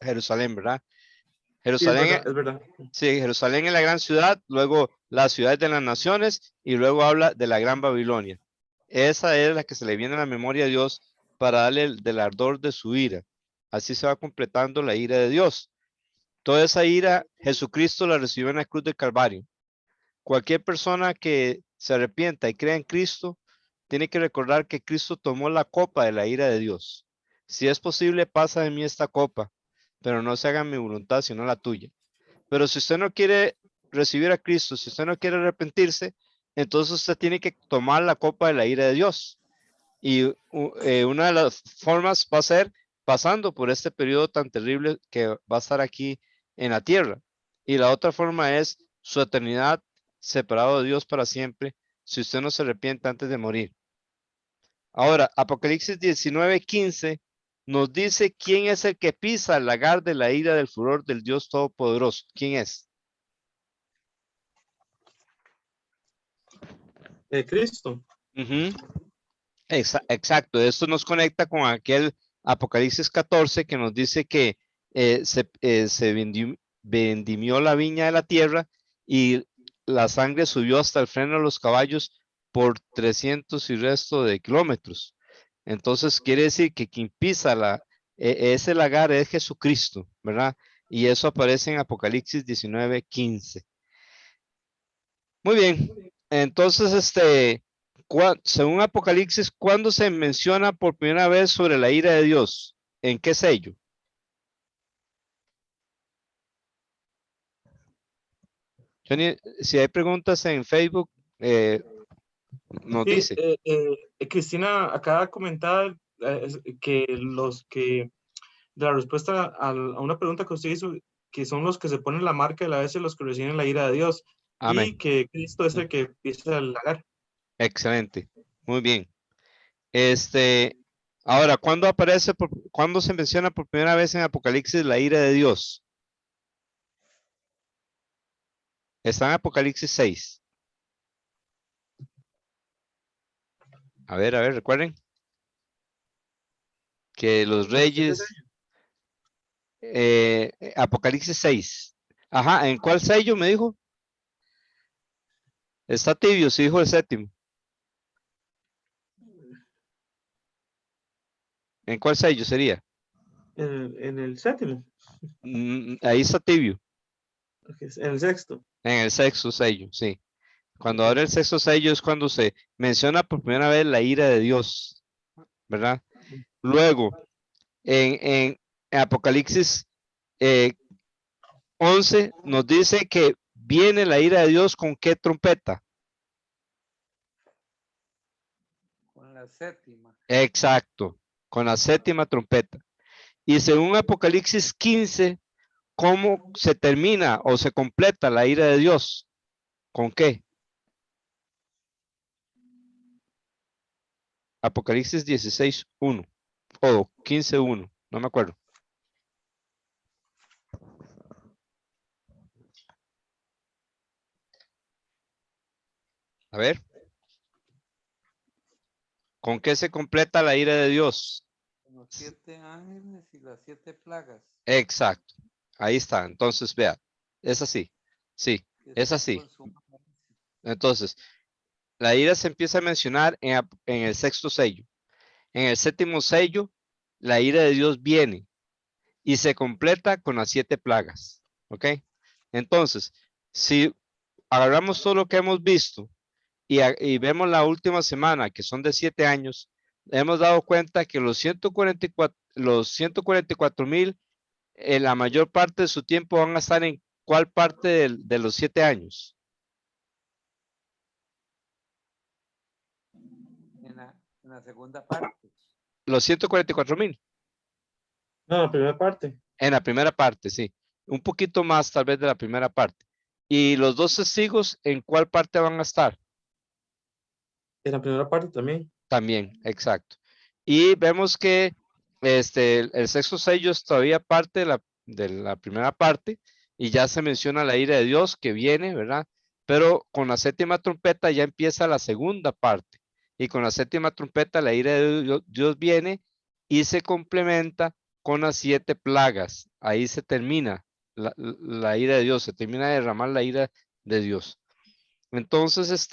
Jerusalén, ¿verdad? Sí, es Jerusalén, verdad, es verdad. sí, Jerusalén es la gran ciudad, luego la ciudad de las naciones y luego habla de la gran Babilonia. Esa es la que se le viene a la memoria a Dios para darle del ardor de su ira. Así se va completando la ira de Dios. Toda esa ira, Jesucristo la recibió en la cruz del Calvario. Cualquier persona que se arrepienta y crea en Cristo, tiene que recordar que Cristo tomó la copa de la ira de Dios. si es posible, pasa de mí esta copa, pero no se haga mi voluntad, sino la tuya. Pero si usted no quiere recibir a Cristo, si usted no quiere arrepentirse, entonces usted tiene que tomar la copa de la ira de Dios. Y una de las formas va a ser pasando por este periodo tan terrible que va a estar aquí en la tierra. Y la otra forma es su eternidad separado de Dios para siempre, si usted no se arrepiente antes de morir. Ahora, Apocalipsis 19:15 nos dice quién es el que pisa el lagar de la ira del furor del Dios Todopoderoso. ¿Quién es? Cristo. Exacto, esto nos conecta con aquel Apocalipsis 14 que nos dice que se vendimió la viña de la tierra y la sangre subió hasta el freno de los caballos por 300 y resto de kilómetros. Entonces quiere decir que quien pisa ese lagar es Jesucristo, ¿verdad? Y eso aparece en Apocalipsis 19:15. Muy bien, entonces según Apocalipsis, ¿cuándo se menciona por primera vez sobre la ira de Dios? ¿En qué sello? Johnny, si hay preguntas en Facebook, nos Sí, dice. Cristina acaba de comentar que de la respuesta a una pregunta que usted hizo, que son los que se ponen la marca de la S, los que reciben la ira de Dios, Amén. y que Cristo es el que pisa el lagar. Excelente. Muy bien. Ahora, ¿cuándo se menciona por primera vez en Apocalipsis la ira de Dios? Está en Apocalipsis 6. A ver, recuerden que los reyes, Apocalipsis 6. Ajá, ¿en cuál sello me dijo? Está tibio, sí dijo el séptimo. ¿En cuál sello sería? En el séptimo, Ahí está tibio. en el sexto. En el sexto sello, sí. Cuando Ok. abre el sexto sello es cuando se menciona por primera vez la ira de Dios, ¿verdad? Luego, en Apocalipsis 11 nos dice que viene la ira de Dios con qué trompeta. Con la séptima. Exacto, con la séptima trompeta. Y según Apocalipsis 15, ¿cómo se termina o se completa la ira de Dios? ¿Con qué? Apocalipsis 16:1 o 15:1, no me acuerdo. A ver. ¿Con qué se completa la ira de Dios? Con los 7 ángeles y las 7 plagas. Exacto. Ahí está. Entonces, vea. Es así. Sí, es así. Entonces, la ira se empieza a mencionar en el sexto sello. En el séptimo sello, la ira de Dios viene y se completa con las 7 plagas. ¿Ok? Entonces, si agarramos todo lo que hemos visto y vemos la última semana, que son de 7 años, hemos dado cuenta que los 144,000, la mayor parte de su tiempo van a estar en cuál parte de los 7 años. En la segunda parte. Los 144,000. No, la primera parte. En la primera parte, sí. Un poquito más tal vez de la primera parte. Y los 2 testigos, ¿en cuál parte van a estar? En la primera parte también. También, exacto. Y vemos que el sexto sello es todavía parte de la primera parte y ya se menciona la ira de Dios que viene, ¿verdad? Pero con la séptima trompeta ya empieza la segunda parte y con la séptima trompeta la ira de Dios viene y se complementa con las 7 plagas. Ahí se termina la ira de Dios, se termina de derramar la ira de Dios. Entonces,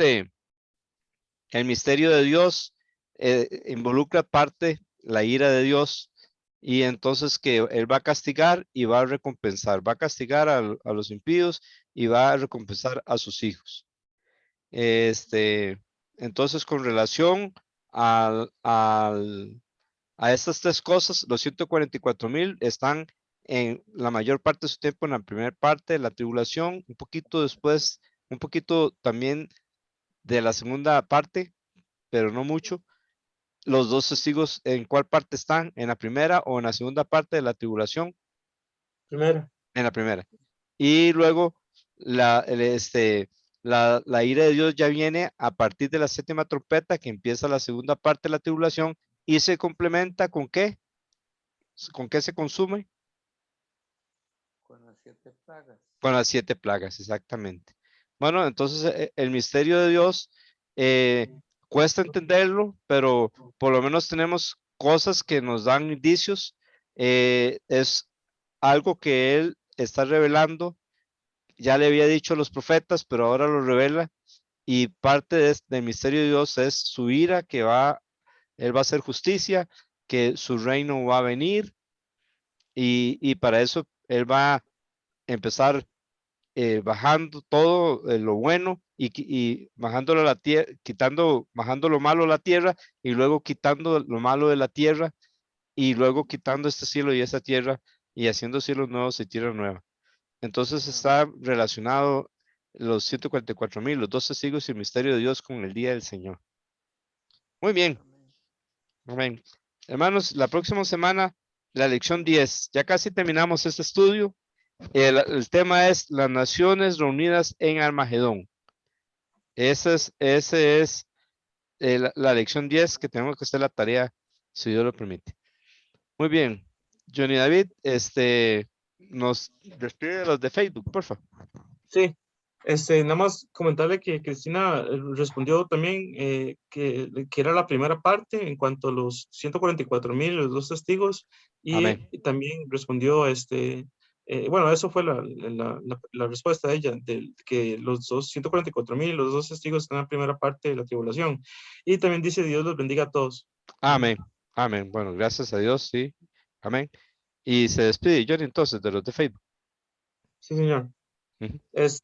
el misterio de Dios involucra parte la ira de Dios y entonces que Él va a castigar y va a recompensar, va a castigar a los impíos y va a recompensar a sus hijos. Entonces con relación al a estas tres cosas, los 144,000 están en la mayor parte de su tiempo en la primera parte de la tribulación, un poquito después, un poquito también de la segunda parte, pero no mucho. Los dos testigos, ¿en cuál parte están? ¿En la primera o en la segunda parte de la tribulación? Primera. En la primera. Y luego la ira de Dios ya viene a partir de la séptima trompeta, que empieza la segunda parte de la tribulación y se complementa ¿con qué? ¿Con qué se consume? Con las 7 plagas. Con las 7 plagas, exactamente. Bueno, entonces el misterio de Dios cuesta entenderlo, pero por lo menos tenemos cosas que nos dan indicios. Es algo que Él está revelando. Ya le había dicho a los profetas, pero ahora lo revela. Y parte del misterio de Dios es su ira, Él va a hacer justicia, que su reino va a venir. Y para eso Él va a empezar bajando todo lo bueno y bajándolo a la tierra, bajando lo malo a la tierra y luego quitando lo malo de la tierra y luego quitando este cielo y esta tierra y haciendo cielos nuevos y tierra nueva. Entonces está relacionado los 144,000, los dos testigos y el misterio de Dios con el día del Señor. Muy bien. Amén. Amén. Hermanos, la próxima semana, la lección 10. Ya casi terminamos este estudio. El tema es las naciones reunidas en Armagedón. Ese es la lección 10 que tenemos que hacer la tarea, si Dios lo permite. Muy bien. Johnny David, nos despide de los de Facebook, por favor. Sí, nada más comentarle que Cristina respondió también que era la primera parte en cuanto a los 144,000, los dos testigos, Amén. y también respondió, bueno, eso fue la respuesta de ella, que los 144,000, los dos testigos están en la primera parte de la tribulación. Y también dice, Dios los bendiga a todos. Amén. Amén. Bueno, gracias a Dios, sí. Amén. Y se despide Johnny entonces de los de Facebook. Sí, señor. Ujú. Dios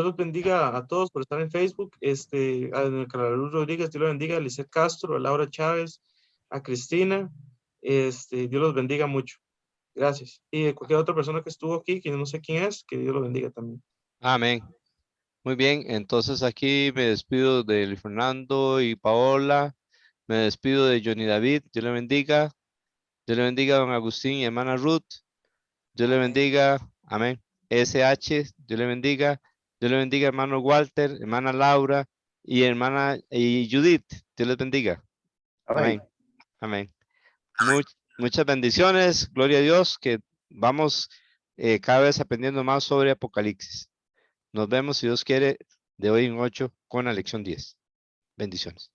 los bendiga a todos por estar en Facebook. A Carla Luz Rodríguez, Dios lo bendiga, a Lisette Castro, a Laura Chávez, a Cristina. Dios los bendiga mucho. Gracias. Y cualquier otra persona que estuvo aquí, que no sé quién es, que Dios lo bendiga también. Amén. Muy bien, entonces aquí me despido de Luis Fernando y Paola. Me despido de Johnny David. Dios le bendiga. Dios le bendiga a don Agustín y hermana Ruth. Dios le Amén. bendiga. Amén. SH, Dios le bendiga. Dios le bendiga, hermano Walter, hermana Laura y hermana Judith. Dios les bendiga. Amén. Amén. Muchas bendiciones. Gloria a Dios que vamos cada vez aprendiendo más sobre Apocalipsis. Nos vemos, si Dios quiere, de hoy en 8 con la lección 10. Bendiciones.